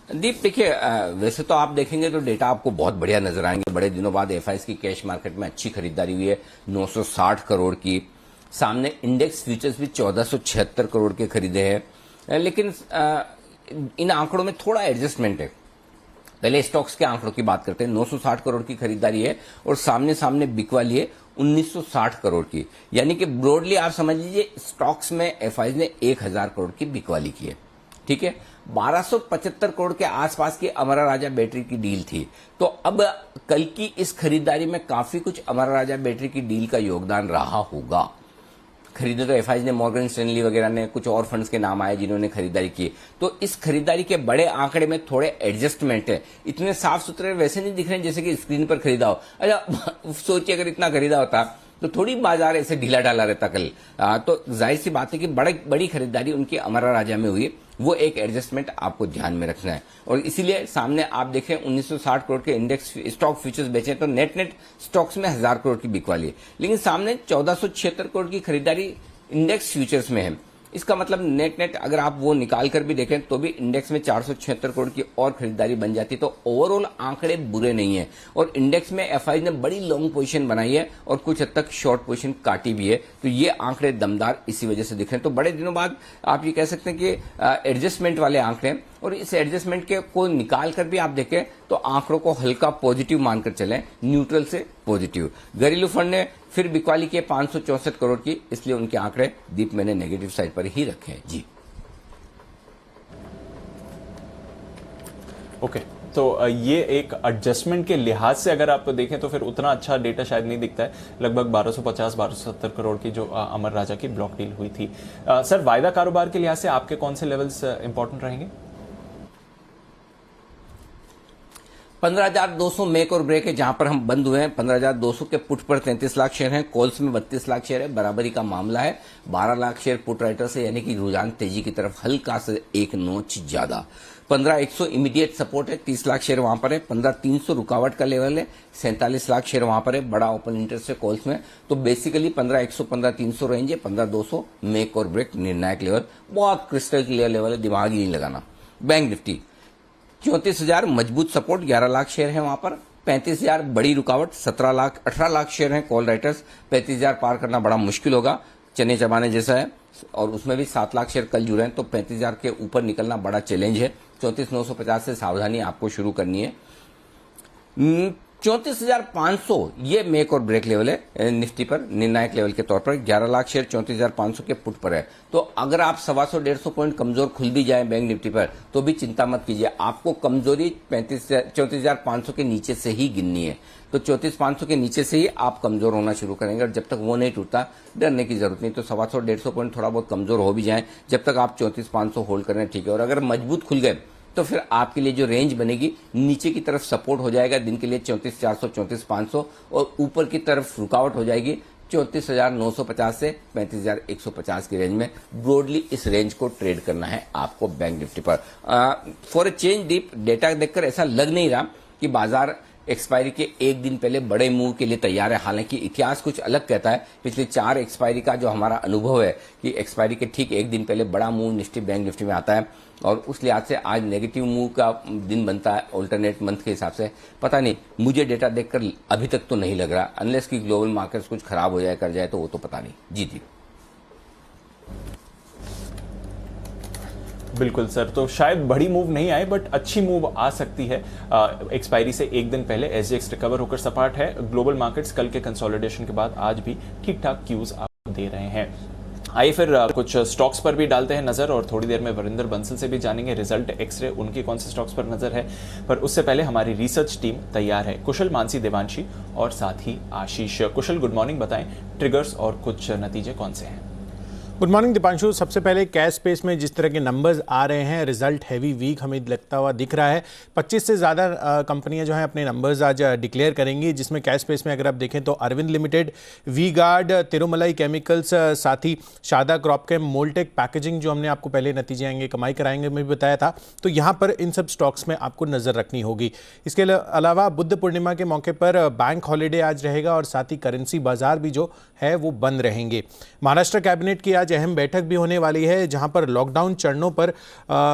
दीप देखिए, वैसे तो आप देखेंगे तो डेटा आपको बहुत बढ़िया नजर आएंगे। बड़े दिनों बाद एफआईएस की कैश मार्केट में अच्छी खरीदारी हुई है, 960 करोड़ की। सामने इंडेक्स फ्यूचर्स भी 1476 करोड़ के खरीदे हैं। लेकिन इन आंकड़ों में थोड़ा एडजस्टमेंट है। पहले स्टॉक्स के आंकड़ों की बात करते हैं। 960 करोड़ की खरीदारी है और सामने सामने बिक वाली है 1960 करोड़ की, यानी कि ब्रॉडली आप समझ लीजिए स्टॉक्स में एफआई ने 1000 करोड़ की बिकवाली की है। ठीक है, 1275 करोड़ के आसपास की अमरा राजा बैटरी की डील थी। तो अब कल की इस खरीदारी में काफी कुछ अमरा राजा बैटरी की डील का योगदान रहा होगा। खरीदे तो एफआई ने, मॉर्गन स्टैनली वगैरह ने, कुछ और फंड्स के नाम आए जिन्होंने खरीदारी की। तो इस खरीदारी के बड़े आंकड़े में थोड़े एडजस्टमेंट है। इतने साफ सुथरे वैसे नहीं दिख रहे जैसे कि स्क्रीन पर खरीदा हो। अच्छा सोचिए अगर इतना खरीदा होता तो थोड़ी बाजार ऐसे ढीला ढाला रहता कल। तो जाहिर सी बात है कि बड़ी खरीदारी उनकी अमरा राजा में हुई, वो एक एडजस्टमेंट आपको ध्यान में रखना है। और इसीलिए सामने आप देखें 1960 करोड़ के इंडेक्स स्टॉक फ्यूचर्स बेचे तो नेट स्टॉक्स में 1000 करोड़ की बिकवाली है, लेकिन सामने 1476 करोड़ की खरीदारी इंडेक्स फ्यूचर्स में है। इसका मतलब नेट अगर आप वो निकाल कर भी देखें तो भी इंडेक्स में 476 करोड़ की और खरीदारी बन जाती, तो ओवरऑल आंकड़े बुरे नहीं है। और इंडेक्स में एफआई ने बड़ी लॉन्ग पोजीशन बनाई है और कुछ हद तक शॉर्ट पोजीशन काटी भी है, तो ये आंकड़े दमदार इसी वजह से दिख रहे हैं। तो बड़े दिनों बाद आप ये कह सकते हैं कि एडजस्टमेंट वाले आंकड़े, और इस एडजस्टमेंट के को निकाल कर भी आप देखें तो आंकड़ों को हल्का पॉजिटिव मानकर चलें, न्यूट्रल से पॉजिटिव। घरेलू फंड ने फिर बिकवाली की 564 करोड़ की, इसलिए उनके आंकड़े दीप मैंने नेगेटिव साइड पर ही रखे हैं जी। ओके, तो ये एक एडजस्टमेंट के लिहाज से अगर आप देखें तो फिर उतना अच्छा डेटा शायद नहीं दिखता है। लगभग 1250-1270 करोड़ की जो अमर राजा की ब्लॉक डील हुई थी। सर, वायदा कारोबार के लिहाज से आपके कौन से लेवल्स इंपॉर्टेंट रहेंगे? 15,200 मेक और ब्रेक है, जहां पर हम बंद हुए हैं। 15,200 के पुट पर 33 लाख शेयर हैं, कॉल्स में 32 लाख शेयर है, बराबरी का मामला है। 12 लाख शेयर पुट राइटर से, यानी कि रुझान तेजी की तरफ हल्का से एक नोच ज्यादा। 15,100 इमीडिएट सपोर्ट है, 30 लाख शेयर वहां पर है। 15,300 रुकावट का लेवल है, 47 लाख शेयर वहां पर है, बड़ा ओपन इंटरेस्ट है कॉल्स में। तो बेसिकली 15,100 15,300 रेंज है, 15,200 मेक और ब्रेक निर्णायक लेवल, बहुत क्रिस्टल क्लियर लेवल है, दिमाग ही नहीं लगाना। बैंक निफ्टी 34,000 मजबूत सपोर्ट, 11 लाख शेयर है वहां पर। 35,000 बड़ी रुकावट, 18 लाख शेयर है कॉल राइटर्स। 35,000 पार करना बड़ा मुश्किल होगा, चने चबाने जैसा है। और उसमें भी 7 लाख शेयर कल जुड़े हैं, तो 35,000 के ऊपर निकलना बड़ा चैलेंज है। 34,950 से सावधानी आपको शुरू करनी है। 34,500 ये मेक और ब्रेक लेवल है निफ्टी पर, निर्णायक लेवल के तौर पर। 11 लाख शेयर 34,500 के पुट पर है। तो अगर आप 125-150 पॉइंट कमजोर खुल भी जाए बैंक निफ्टी पर तो भी चिंता मत कीजिए, आपको कमजोरी 34,500 के नीचे से ही गिननी है। तो 34,500 के नीचे से ही आप कमजोर होना शुरू करेंगे, और जब तक वो नहीं टूटता डरने की जरूरत नहीं। तो 125-150 पॉइंट थोड़ा बहुत कमजोर हो भी जाए, जब तक आप 34,500 होल्ड करें ठीक है। और अगर मजबूत खुल गए तो फिर आपके लिए जो रेंज बनेगी, नीचे की तरफ सपोर्ट हो जाएगा दिन के लिए 34,400 34,500, और ऊपर की तरफ रुकावट हो जाएगी 34,950 से 35,150 की रेंज में। ब्रॉडली इस रेंज को ट्रेड करना है आपको बैंक निफ्टी पर। For a change deep data देखकर ऐसा लग नहीं रहा कि बाजार एक्सपायरी के एक दिन पहले बड़े मूव के लिए तैयार है। हालांकि इतिहास कुछ अलग कहता है। पिछले 4 एक्सपायरी का जो हमारा अनुभव है कि एक्सपायरी के ठीक एक दिन पहले बड़ा मूव निफ्टी बैंक निफ्टी में आता है, और उस लिहाज से आज नेगेटिव मूव का दिन बनता है ऑल्टरनेट मंथ के हिसाब से। पता नहीं, मुझे डेटा देखकर अभी तक तो नहीं लग रहा, अनलेस की ग्लोबल मार्केट्स कुछ खराब हो जाए कर जाए तो वो तो पता नहीं। जी जी बिल्कुल सर, तो शायद बड़ी मूव नहीं आए बट अच्छी मूव आ सकती है। एक्सपायरी से एक दिन पहले एसजीएक्स रिकवर होकर सपाट है। ग्लोबल मार्केट्स कल के कंसोलिडेशन के बाद आज भी ठीक ठाक क्यूज आपको दे रहे हैं। आइए फिर कुछ स्टॉक्स पर भी डालते हैं नजर, और थोड़ी देर में वरिंदर बंसल से भी जानेंगे रिजल्ट एक्सरे उनके कौन से स्टॉक्स पर नजर है। पर उससे पहले हमारी रिसर्च टीम तैयार है, कुशल, मानसी, देवांशी और साथ ही आशीष। कुशल, गुड मॉर्निंग, बताएं ट्रिगर्स और कुछ नतीजे कौन से हैं? Good morning Deepanshu. सबसे पहले कैश स्पेस में जिस तरह के नंबर्स आ रहे हैं, रिजल्ट हैवी वीक हमें लगता हुआ दिख रहा है। 25 से ज़्यादा कंपनियां जो हैं अपने नंबर्स आज डिक्लेयर करेंगी, जिसमें कैश स्पेस में अगर आप देखें तो Arvind limited, V Guard, Tirumalai chemicals, साथ ही शारदा क्रॉपकेम, मोल्टेक पैकेजिंग, जो हमने आपको पहले नतीजे आएंगे कमाई कराएंगे में भी बताया था। तो यहाँ पर इन सब स्टॉक्स में आपको नज़र रखनी होगी। इसके अलावा बुद्ध पूर्णिमा के मौके पर बैंक हॉलीडे आज रहेगा, और साथ ही करेंसी बाजार भी जो है वो बंद रहेंगे। महाराष्ट्र कैबिनेट की आज अहम बैठक भी होने वाली है, जहां पर लॉकडाउन चरणों पर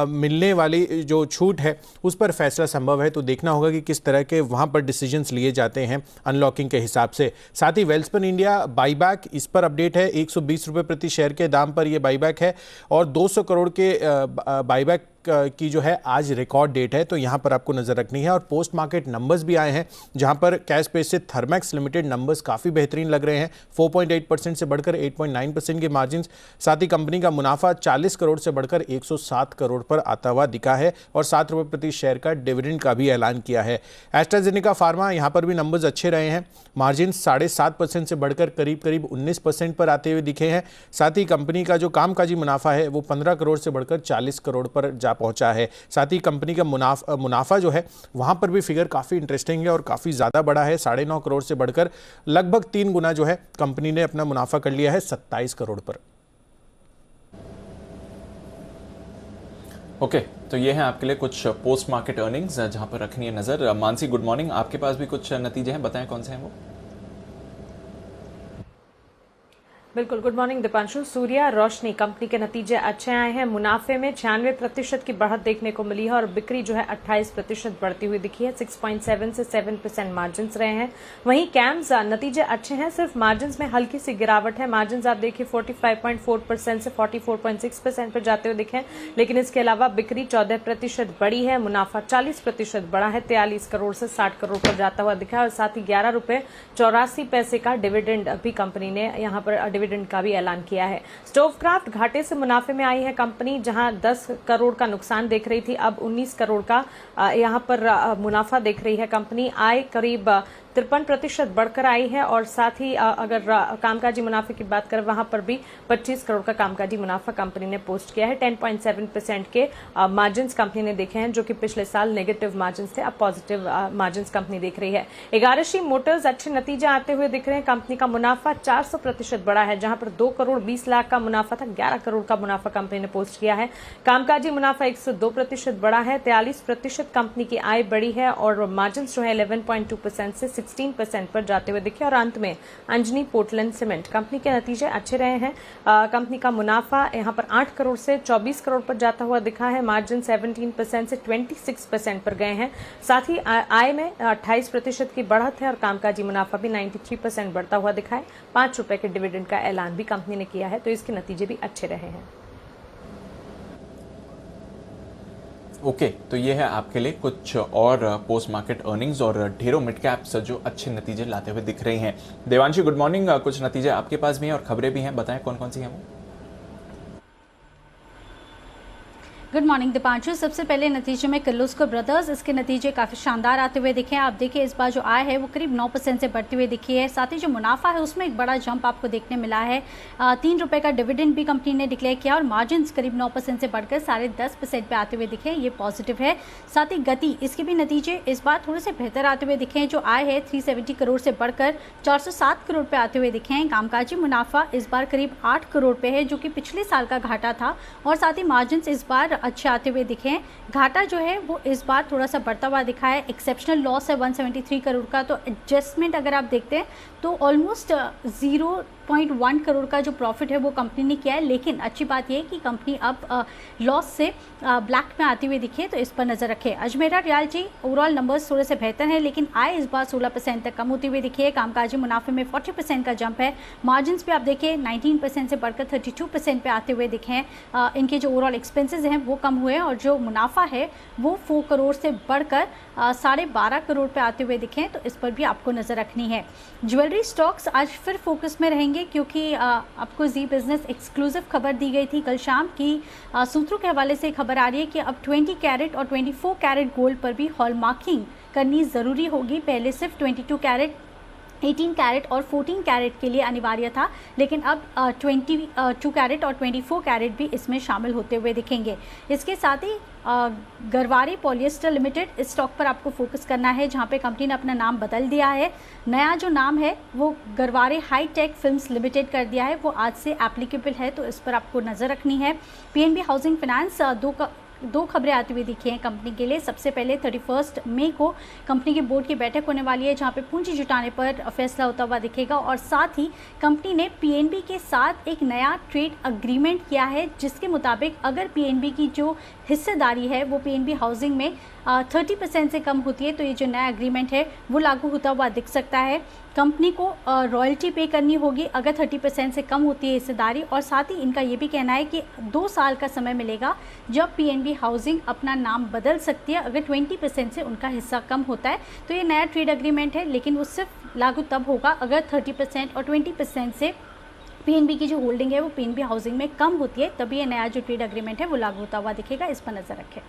मिलने वाली जो छूट है उस पर फैसला संभव है। तो देखना होगा कि किस तरह के वहां पर डिसीजंस लिए जाते हैं अनलॉकिंग के हिसाब से। साथ ही वेल्सपन इंडिया बाईबैक, इस पर अपडेट है। 120 रुपये प्रति शेयर के दाम पर यह बाईबैक है, और 200 करोड़ के बाईबैक की जो है आज रिकॉर्ड डेट है, तो यहाँ पर आपको नजर रखनी है। और पोस्ट मार्केट नंबर्स भी आए हैं, जहाँ पर कैश बेस से थर्मैक्स लिमिटेड नंबर्स काफ़ी बेहतरीन लग रहे हैं। 4.8% से बढ़कर 8.9% के मार्जिन। साथ ही कंपनी का मुनाफा 40 करोड़ से बढ़कर 107 करोड़ पर आता हुआ दिखा है और 7 रुपये प्रति शेयर का डिविडेंड का भी ऐलान किया है। एस्ट्राजेनेका फार्मा, यहाँ पर भी नंबर्स अच्छे रहे हैं। मार्जिन 7.5% से बढ़कर करीब 19% पर आते हुए दिखे हैं। साथ ही कंपनी का जो कामकाजी मुनाफा है वो 15 करोड़ से बढ़कर 40 करोड़ पर जा पहुंचा है। साथ ही कंपनी का मुनाफा जो है वहां पर भी फिगर काफ़ी इंटरेस्टिंग है और काफ़ी ज़्यादा बड़ा है। 9.5 करोड़ से बढ़कर लगभग 3 गुना जो है कंपनी ने अपना मुनाफा कर लिया है 27 करोड़ पर। ओके, तो ये है आपके लिए कुछ पोस्ट मार्केट अर्निंग्स जहां पर रखनी है नजर। मानसी, गुड मॉर्निंग, आपके पास भी कुछ नतीजे हैं, बताएं कौन से हैं वो। बिल्कुल, गुड मॉर्निंग दीपांशु। सूर्या रोशनी कंपनी के नतीजे अच्छे आए हैं। मुनाफे में 96% की बढ़त देखने को मिली है और बिक्री जो है 28% बढ़ती हुई दिखी है। 6.7 से 7% मार्जिन रहे हैं। वहीं कैम्स नतीजे अच्छे हैं, सिर्फ मार्जिन में हल्की सी गिरावट है। मार्जिन आप देखिए 45.4% से 44.6% पर जाते हुए दिखे, लेकिन इसके अलावा बिक्री 14% बढ़ी है। मुनाफा 40% बढ़ा है, 43 करोड़ से 60 करोड़ पर जाता हुआ दिखा है। और साथ ही 11 रुपये 84 पैसे का डिविडेंड भी कंपनी ने यहाँ पर डिविडेंड का भी ऐलान किया है। स्टोवक्राफ्ट घाटे से मुनाफे में आई है कंपनी, जहां 10 करोड़ का नुकसान देख रही थी, अब 19 करोड़ का यहां पर मुनाफा देख रही है कंपनी। आय करीब 53% बढ़कर आई है और साथ ही अगर कामकाजी मुनाफे की बात करें वहां पर भी 25 करोड़ का कामकाजी मुनाफा कंपनी ने पोस्ट किया है। 10.7% के मार्जिन्स कंपनी ने देखे हैं, जो कि पिछले साल नेगेटिव मार्जिन्स थे, अब पॉजिटिव मार्जिन्स कंपनी देख रही है। इगारशी मोटर्स अच्छे नतीजे आते हुए दिख रहे हैं। कंपनी का मुनाफा 400% बढ़ा है, जहां पर 2 करोड़ 20 लाख का मुनाफा था, 11 करोड़ का मुनाफा कंपनी ने पोस्ट किया है। कामकाजी मुनाफा 102% बढ़ा है, 43% कंपनी की आय बढ़ी है और मार्जिन जो है 11.2% से 16% पर जाते हुए दिखे। और अंत में अंजनी पोर्टलैंड सीमेंट कंपनी के नतीजे अच्छे रहे हैं। कंपनी का मुनाफा यहां पर 8 करोड़ से 24 करोड़ पर जाता हुआ दिखा है। मार्जिन 17% से 26% पर गए हैं। साथ ही आय में 28% की बढ़त है और कामकाजी मुनाफा भी 93% बढ़ता हुआ दिखा है। 5 रुपए के डिविडेंड का ऐलान भी कंपनी ने किया है, तो इसके नतीजे भी अच्छे रहे हैं। ओके, तो ये है आपके लिए कुछ और पोस्ट मार्केट अर्निंग्स और ढेरों मिड कैप्स जो अच्छे नतीजे लाते हुए दिख रही हैं। देवांशी, गुड मॉर्निंग, कुछ नतीजे आपके पास भी हैं और खबरें भी हैं, बताएं कौन कौन सी हैं वो। Good morning Deepanshu. सबसे पहले नतीजे में किर्लोस्कर ब्रदर्स, इसके नतीजे काफ़ी शानदार आते हुए दिखे हैं। आप देखिए इस बार जो आय है वो करीब 9% से बढ़ती हुई दिखी है। साथ ही जो मुनाफा है उसमें एक बड़ा जंप आपको देखने मिला है। 3 रुपये का डिविडेंड भी कंपनी ने डिक्लेयर किया और मार्जिन करीब 9% से बढ़कर 10.5% पे आते हुए दिखे, ये पॉजिटिव है। साथ ही गति, इसके भी नतीजे इस बार थोड़े से बेहतर आते हुए दिखे हैं। जो आय है 370 करोड़ से बढ़कर 407 करोड़ पे आते हुए दिखे हैं। कामकाजी मुनाफा इस बार करीब 8 करोड़ पे है, जो कि पिछले साल का घाटा था। और साथ ही मार्जिन इस बार अच्छे आते हुए दिखे हैं। घाटा जो है वो इस बार थोड़ा सा बढ़ता हुआ दिखा है। एक्सेप्शनल लॉस है 173 करोड़ का, तो एडजस्टमेंट अगर आप देखते हैं तो ऑलमोस्ट 0.1 करोड़ का जो प्रॉफिट है वो कंपनी ने किया है। लेकिन अच्छी बात यह है कि कंपनी अब लॉस से ब्लैक में आती हुई दिखे, तो इस पर नजर रखें। अजमेरा रियल्टी ओवरऑल नंबर्स थोड़े से बेहतर हैं, लेकिन आय इस बार 16% तक कम होती हुई दिखी है। कामकाजी मुनाफे में 40% का जंप है। मार्जिन पे आप देखिए 19% से बढ़कर 32% पे आते हुए दिखे हैं। इनके जो ओवरऑल एक्सपेंसेस हैं वो कम हुए और जो मुनाफा है वो 4 करोड़ से बढ़कर 12.5 करोड़ पे आते हुए दिखे, तो इस पर भी आपको नजर रखनी है। ज्वेलरी स्टॉक्स आज फिर फोकस में रहेंगे, क्योंकि आपको जी बिजनेस एक्सक्लूसिव खबर दी गई थी कल शाम की। सूत्रों के हवाले से खबर आ रही है कि अब 20 कैरेट और 24 कैरेट गोल्ड पर भी हॉलमार्किंग करनी ज़रूरी होगी। पहले सिर्फ 22 कैरेट, 18 कैरेट और 14 कैरेट के लिए अनिवार्य था, लेकिन अब 22 कैरेट और 24 कैरेट भी इसमें शामिल होते हुए दिखेंगे। इसके साथ ही गरवारे पॉलिएस्टर लिमिटेड, इस स्टॉक पर आपको फोकस करना है, जहां पे कंपनी ने अपना नाम बदल दिया है। नया जो नाम है वो Garware high tech films limited कर दिया है, वो आज से एप्लीकेबल है, तो इस पर आपको नज़र रखनी है। पीएनबी हाउसिंग फाइनेंस, दो खबरें आती हुई दिखी हैं कंपनी के लिए। सबसे पहले 31 मई को कंपनी की बोर्ड की बैठक होने वाली है, जहां पे पूंजी जुटाने पर फैसला होता हुआ दिखेगा। और साथ ही कंपनी ने पीएनबी के साथ एक नया ट्रेड अग्रीमेंट किया है, जिसके मुताबिक अगर पीएनबी की जो हिस्सेदारी है वो पीएनबी हाउसिंग में 30% से कम होती है तो ये जो नया एग्रीमेंट है वो लागू होता हुआ दिख सकता है। कंपनी को रॉयल्टी पे करनी होगी अगर 30% से कम होती है हिस्सेदारी, और साथ ही इनका ये भी कहना है कि 2 साल का समय मिलेगा जब पीएनबी हाउसिंग अपना नाम बदल सकती है अगर 20% से उनका हिस्सा कम होता है। तो ये नया ट्रेड एग्रीमेंट है, लेकिन वो सिर्फ लागू तब होगा अगर 30% और 20% से पीएनबी की जो होल्डिंग है वो पीएनबी हाउसिंग में कम होती है, तभी ये नया जो ट्रेड एग्रीमेंट है वो लागू होता हुआ दिखेगा। इस पर नजर रखें।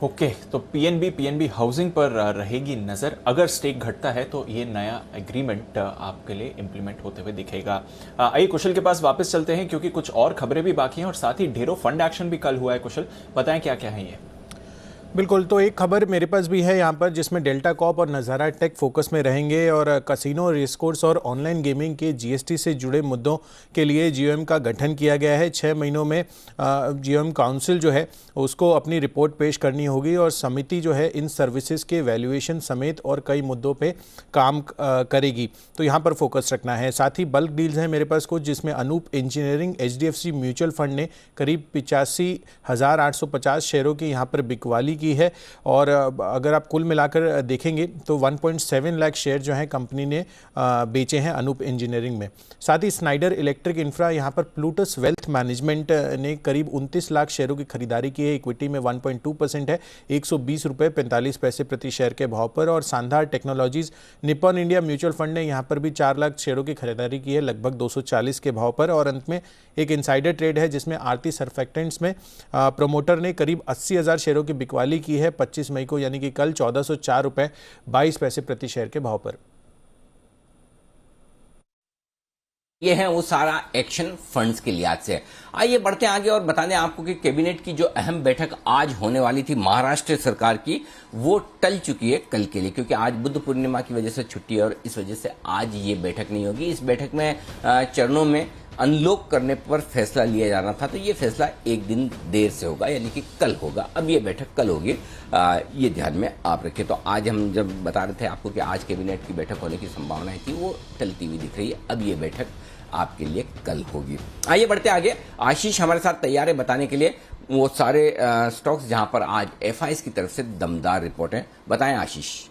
ओके, तो पीएनबी हाउसिंग पर रहेगी नजर। अगर स्टेक घटता है तो ये नया एग्रीमेंट आपके लिए इंप्लीमेंट होते हुए दिखेगा। आइए कुशल के पास वापस चलते हैं, क्योंकि कुछ और खबरें भी बाकी हैं और साथ ही ढेरों फंड एक्शन भी कल हुआ है। कुशल, बताएं क्या क्या है ये। बिल्कुल, तो एक खबर मेरे पास भी है यहाँ पर जिसमें डेल्टा कॉर्प और नज़ारा टेक फोकस में रहेंगे और कसिनो, रेसकोर्स और ऑनलाइन गेमिंग के जीएसटी से जुड़े मुद्दों के लिए जीओएम का गठन किया गया है। 6 महीनों में जीओएम काउंसिल जो है उसको अपनी रिपोर्ट पेश करनी होगी और समिति जो है इन सर्विसेज के वैल्यूएशन समेत और कई मुद्दों पे काम करेगी, तो यहाँ पर फोकस रखना है। साथ ही बल्क डील्स हैं मेरे पास कुछ, जिसमें Anup engineering HDFC mutual fund ने करीब 85,850 शेयरों की यहाँ पर बिकवाली की है और अगर आप कुल मिलाकर देखेंगे तो 1.7 लाख शेयर जो हैं कंपनी ने बेचे हैं अनूप इंजीनियरिंग में। साथ ही स्नाइडर इलेक्ट्रिक इंफ्रा यहाँ पर प्लूटस वेल्थ मैनेजमेंट ने करीब 29 लाख शेयरों की खरीदारी की है। इक्विटी में 1.2% है, 120 रुपये 45 पैसे प्रति शेयर के भाव पर। और शानदार technologies Nippon India mutual fund ने यहाँ पर भी 4 लाख शेयरों की खरीदारी की है लगभग 240 के भाव पर। और अंत में एक इनसाइडर ट्रेड है जिसमें आरती सर्फेक्टेंट्स में प्रोमोटर ने करीब 80,000 शेयरों की बिकवाली की है 25 मई को, यानी कि कल 1404 रुपये 22 पैसे प्रति शेयर के भाव पर। ये है वो सारा एक्शन फंड्स के लिहाज से। आइए बढ़ते हैं आगे और बता दें आपको कि कैबिनेट की जो अहम बैठक आज होने वाली थी महाराष्ट्र सरकार की, वो टल चुकी है कल के लिए, क्योंकि आज बुद्ध पूर्णिमा की वजह से छुट्टी है और इस वजह से आज ये बैठक नहीं होगी। इस बैठक में चरणों में अनलॉक करने पर फैसला लिया जाना था, तो ये फैसला एक दिन देर से होगा, यानी कि कल होगा। अब ये बैठक कल होगी, ये ध्यान में आप रखें। तो आज हम जब बता रहे थे आपको कि आज कैबिनेट की बैठक होने की संभावनाएं थी, वो टलती हुई दिख रही है। अब ये बैठक आपके लिए कल होगी। आइए बढ़ते आगे। आशीष हमारे साथ तैयार है बताने के लिए वो सारे स्टॉक्स जहां पर आज एफआईएस की तरफ से दमदार रिपोर्ट है। बताएं आशीष।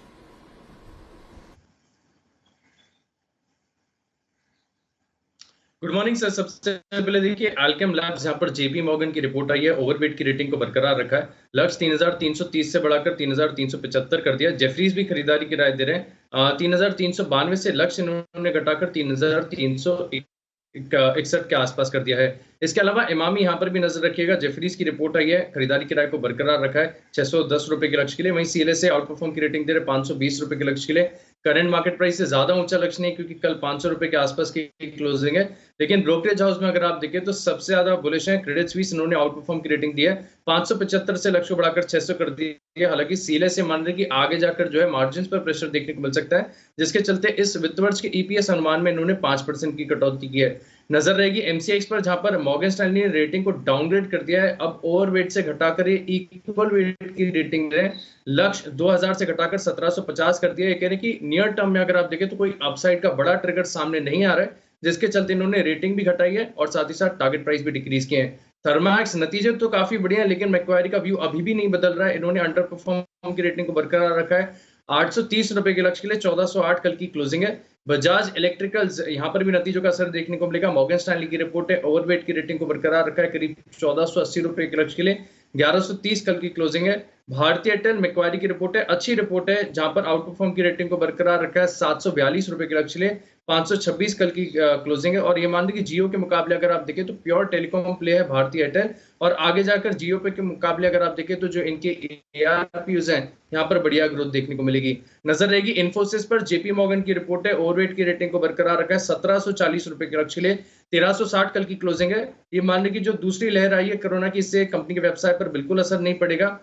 Good morning sir. सबसे पहले देखिए अल्केम लैब्स जहां पर जेपी मॉर्गन की रिपोर्ट आई है, ओवरवेट की रेटिंग को बरकरार रखा है। लक्ष्य 3,330 से बढ़ाकर 3,375 कर दिया। जेफरीज भी खरीदारी की राय दे रहे हैं। 3,392 से लक्ष्य इन्होंने घटाकर 3,361 के आसपास कर दिया है। इसके अलावा इमामी यहां पर भी नजर रखिएगा। जेफरीज की रिपोर्ट आई है, खरीदारी की राय को बरकरार रहा है 610 रुपए के लक्ष्य के लिए। वहीं सीएलएसए आउट परफॉर्म की रेटिंग दे रहे 520 रुपए के लक्ष्य के लिए। करंट मार्केट प्राइस से ज्यादा ऊंचा लक्ष्य नहीं, क्योंकि कल 500 रुपए के आसपास की क्लोजिंग है। लेकिन ब्रोकरेज हाउस में अगर आप देखें तो सबसे ज्यादा बुलिश है क्रेडिट स्विस, इन्होंने आउट परफॉर्म की रेटिंग दी है 575 से लक्ष्य बढ़ाकर 600 कर दी है। हालांकि सीएलएसए मान रहे कि आगे जाकर जो है मार्जिन पर प्रेशर देखने को मिल सकता है, जिसके चलते इस वित्त वर्ष के ईपीएस अनुमान में इन्होंने 5% की कटौती की है। नजर रहेगी एमसीएक्स पर, जहां पर मॉर्गन स्टैनली ने रेटिंग को डाउनग्रेड कर दिया है। अब ओवरवेट से घटाकर ये इक्वल वेट की रेटिंग है, लक्ष्य 2000 से घटाकर 1750 कर दिया है। ये कह रहे कि नियर टर्म में अगर आप देखें तो कोई अपसाइड का बड़ा ट्रिगर सामने नहीं आ रहा है, जिसके चलते इन्होंने रेटिंग भी घटाई है और साथ ही साथ टारगेट प्राइस भी डिक्रीज किए हैं। थर्मैक्स नतीजे तो काफी बढ़िया है, लेकिन मैक्वायरी का व्यू अभी भी नहीं बदल रहा है। इन्होंने अंडर परफॉर्म की रेटिंग को बरकरार रखा है 830 रुपए के लक्ष्य के लिए। 1408 कल की क्लोजिंग है। बजाज इलेक्ट्रिकल्स यहां पर भी नतीजों का असर देखने को मिलेगा। मॉर्गन स्टैनली की रिपोर्ट है, ओवरवेट की रेटिंग को बरकरार रखा है करीब 1480 रुपए के लक्ष्य के लिए। 1130 कल की क्लोजिंग है। भारतीय एयरटेल मैक्वायरी की रिपोर्ट है, अच्छी रिपोर्ट है, जहां पर आउट परफॉर्म की रेटिंग को बरकरार रखा है 742 रुपए के लक्ष्य के लिए। 526 कल की क्लोजिंग है। और ये मान लीजिए जियो के मुकाबले अगर आप देखें तो प्योर टेलीकॉम प्ले है भारतीय एयरटेल, और आगे जाकर जियो पे के मुकाबले अगर आप देखें तो जो इनके एआरपीयूज हैं यहाँ पर बढ़िया ग्रोथ देखने को मिलेगी। नजर रहेगी इन्फोसिस पर, जेपी मॉर्गन की रिपोर्ट है, ओवरवेट की रेटिंग को बरकरार रखा है 1740 रुपए के लक्ष्य के लिए। 1360 कल की क्लोजिंग है। ये मान लीजिए जो दूसरी लहर आई है कोरोना की, इससे कंपनी के व्यवसाय पर बिल्कुल असर नहीं पड़ेगा।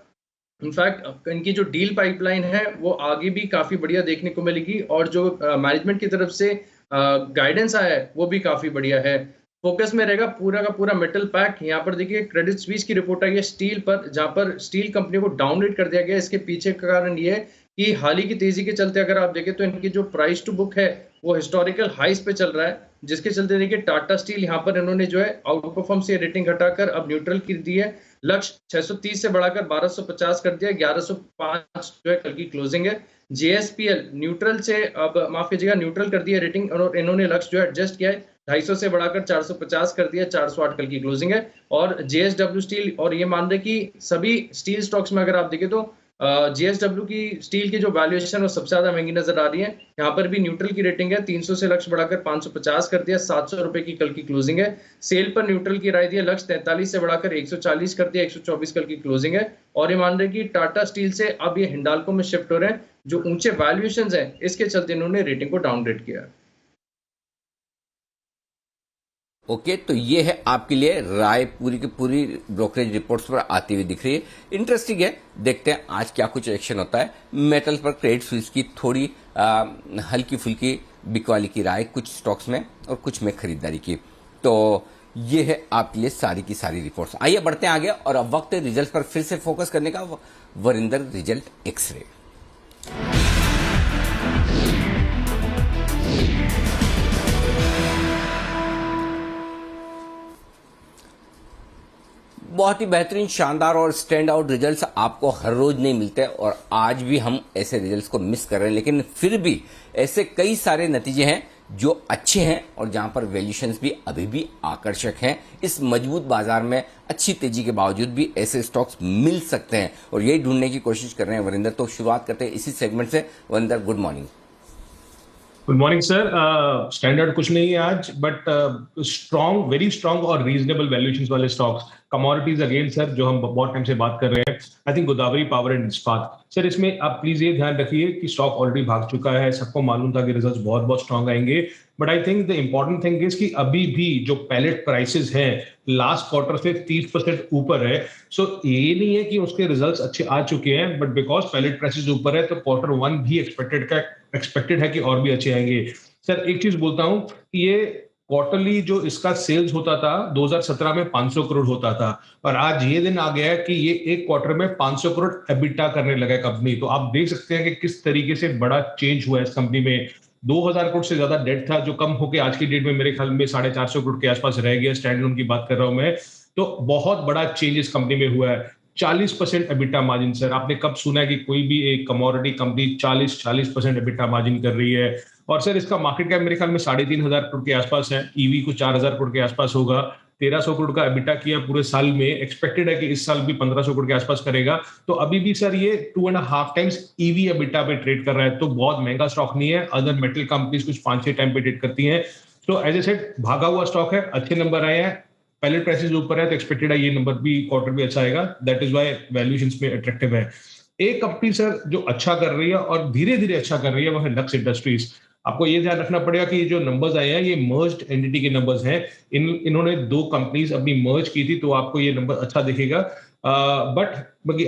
इनफैक्ट इनकी जो डील पाइपलाइन है वो आगे भी काफी बढ़िया देखने को मिलेगी, और जो मैनेजमेंट की तरफ से गाइडेंस आया है वो भी काफी बढ़िया है। फोकस में रहेगा पूरा का पूरा मेटल पैक। यहाँ पर देखिए क्रेडिट स्विस की रिपोर्ट आई है स्टील पर, जहां पर स्टील कंपनी को डाउनग्रेड कर दिया गया। इसके पीछे का कारण ये है कि हाल ही की तेजी के चलते अगर आप देखें तो इनकी जो प्राइस टू बुक है वो हिस्टोरिकल हाइस पे चल रहा है, जिसके चलते देखिए टाटा स्टील यहाँ पर इन्होंने जो है आउट परफॉर्म से रेटिंग घटाकर अब न्यूट्रल कर दी है। लक्ष्य 630 से बढ़ाकर 1250 कर दिया, 1105 जो है कल की क्लोजिंग है। जेएसपीएल न्यूट्रल से अब माफ कीजिएगा न्यूट्रल कर दिया रेटिंग, और इन्होंने लक्ष्य जो है एडजस्ट किया है, 250 से बढ़ाकर 450 कर दिया, 408 कल की क्लोजिंग है। और जेएसडब्ल्यू स्टील, और ये मान रहे कि सभी स्टील स्टॉक्स में अगर आप देखें तो जेएसडब्ल्यू की स्टील की जो वैल्यूएशन वो सबसे ज्यादा महंगी नजर आ रही है। यहाँ पर भी न्यूट्रल की रेटिंग है, 300 से लक्ष्य बढ़ाकर 550 कर दिया, 700 रुपए की कल की क्लोजिंग है। सेल पर न्यूट्रल की राय दी है, लक्ष्य 43 से बढ़ाकर 140 कर दिया, 124 कल की क्लोजिंग है। और ये मान रहे कि टाटा स्टील से अब ये हिंडाल्को में शिफ्ट हो रहे हैं, जो ऊंचे वैल्यूएशन है इसके चलते इन्होंने रेटिंग को डाउनग्रेड किया। ओके, तो ये है आपके लिए राय, पूरी की पूरी ब्रोकरेज रिपोर्ट्स पर आती हुई दिख रही है। इंटरेस्टिंग है, देखते हैं आज क्या कुछ एक्शन होता है। मेटल पर क्रेडिट स्विस की थोड़ी हल्की फुल्की बिकवाली की राय कुछ स्टॉक्स में और कुछ में खरीदारी की। तो ये है आपके लिए सारी की सारी रिपोर्ट्स। आइए बढ़ते हैं आगे, और अब वक्त है रिजल्ट पर फिर से फोकस करने का। Varinder result X-ray. बहुत ही बेहतरीन, शानदार और स्टैंड आउट रिजल्ट्स आपको हर रोज नहीं मिलते, और आज भी हम ऐसे रिजल्ट्स को मिस कर रहे हैं। लेकिन फिर भी ऐसे कई सारे नतीजे हैं जो अच्छे हैं और जहां पर वैल्यूएशंस भी अभी भी आकर्षक हैं। इस मजबूत बाजार में अच्छी तेजी के बावजूद भी ऐसे स्टॉक्स मिल सकते हैं, और यही ढूंढने की कोशिश कर रहे हैं वरिंदर। तो शुरुआत करते हैं इसी सेगमेंट से। Varinder, good morning. Good morning sir. Standard कुछ नहीं है आज, बट स्ट्रॉन्ग, वेरी स्ट्रॉन्ग और रीजनेबल वैल्यूएशंस वाले स्टॉक्स। कमोडिटीज अगेन सर, जो हम बहुत टाइम से बात कर रहे हैं, I think Godavari power and इस्पात सर, इसमें आप प्लीज ये ध्यान रखिए कि स्टॉक ऑलरेडी भाग चुका है। सबको मालूम था कि रिजल्ट्स बहुत बहुत स्ट्रॉन्ग आएंगे, but I think the important thing is कि अभी भी जो पैलेट प्राइसेस हैं लास्ट क्वार्टर से 30% ऊपर है। सो ये नहीं है कि उसके रिजल्ट्स अच्छे आ चुके हैं, बट बिकॉज पैलेट प्राइसेस ऊपर है तो क्वार्टर 1 भी एक्सपेक्टेड है कि और भी अच्छे आएंगे। सर एक चीज बोलता हूं कि ये क्वार्टरली जो इसका सेल्स होता था 2017 में 500 करोड़ होता था, और आज ये दिन आ गया है कि ये एक क्वार्टर में 500 करोड़ एबिटा करने लगा है कंपनी। तो आप देख सकते हैं कि किस तरीके से बड़ा चेंज हुआ है इस कंपनी में। 2000 करोड़ से ज्यादा डेट था, जो कम होकर आज की डेट में मेरे ख्याल में 450 करोड़ के आसपास रह गया। स्टैंड लोन की बात कर रहा हूं मैं। तो बहुत बड़ा चेंज इस कंपनी में हुआ है। 40% एबिटा मार्जिन सर, आपने कब सुना है कि कोई भी एक कमोडिटी कंपनी 40% एबिटा मार्जिन कर रही है? और सर इसका मार्केट कैप मेरे ख्याल में 3,500 करोड़ के आसपास है, ईवी को 4,000 करोड़ के आसपास होगा। 1,300 करोड़ का एबिटा किया पूरे साल में, एक्सपेक्टेड है कि इस साल भी 1,500 करोड़ के आसपास करेगा। तो अभी भी सर ये 2.5 टाइम्स ईवी एबिटा पे ट्रेड कर रहा है, तो बहुत महंगा स्टॉक नहीं है। अदर मेटल कंपनीज कुछ 5-6 टाइम पे ट्रेड करती हैं। तो एज ए सेड भागा हुआ स्टॉक है, अच्छे नंबर आए हैं, पैलेट प्राइसेस ऊपर है, तो एक्सपेक्टेड है ये नंबर भी क्वार्टर भी अच्छा आएगा। दैट इज व्हाई वैल्यूएशंस में अट्रैक्टिव है। एक कंपनी सर जो अच्छा कर रही है और धीरे धीरे अच्छा कर रही है वो है लक्स इंडस्ट्रीज। आपको ये ध्यान रखना पड़ेगा कि ये जो नंबर्स आए हैं ये मर्ज्ड एंटिटी के नंबर्स हैं। इन्होंने 2 कंपनीज अपनी मर्ज की थी, तो आपको ये नंबर अच्छा दिखेगा। बट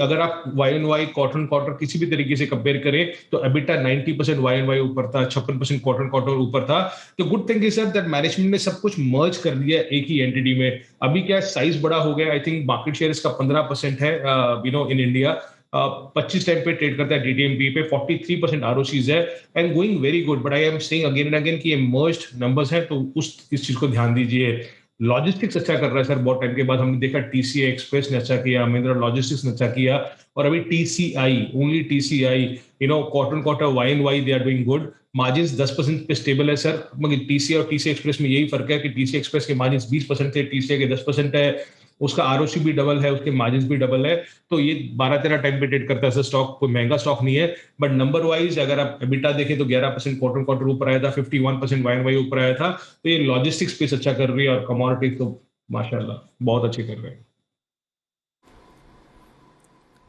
अगर आप YoY क्वार्टर किसी भी तरीके से कंपेयर करें तो एबिटा 90% YoY ऊपर था, 56% क्वार्टर ऊपर था। तो good thing is sir that management ने सब कुछ मर्ज कर दिया एक ही एंटिटी में। अभी क्या साइज बड़ा हो गया, आई थिंक मार्केट शेयर इसका 15% है इन इंडिया। 25 टाइम पे ट्रेड करता है DTMP पे, 43% ROCs है and going very good. But I am saying again and again कि ये मर्ज्ड नंबर्स हैं, तो इस चीज को ध्यान दीजिए। लॉजिस्टिक्स अच्छा कर रहा है सर, बहुत टाइम के बाद हमने देखा TCI एक्सप्रेस ने अच्छा किया, महिंद्रा लॉजिस्टिक्स ने अच्छा किया, और अभी TCI, only TCI, quarter YoY they are doing good. Margins 10% पे स्टेबल है सर, मगर TCI और TCI एक्सप्रेस में यही फर्क है कि TCI एक्सप्रेस के मार्जिन्स 20% थे, TCI के 10% है। उसका ROC भी डबल है, उसके मार्जिन्स भी डबल है। तो ये 12-13 टाइम पे ट्रेड करता है स्टॉक, कोई महंगा स्टॉक नहीं है। बट नंबर वाइज अगर आप एबिटा देखें तो 11% क्वार्टर ऊपर आया था, 51% YoY ऊपर आया था। तो ये लॉजिस्टिक्स स्पेस अच्छा कर रही है और कमोडिटी तो माशाल्लाह बहुत अच्छे कर रहे हैं।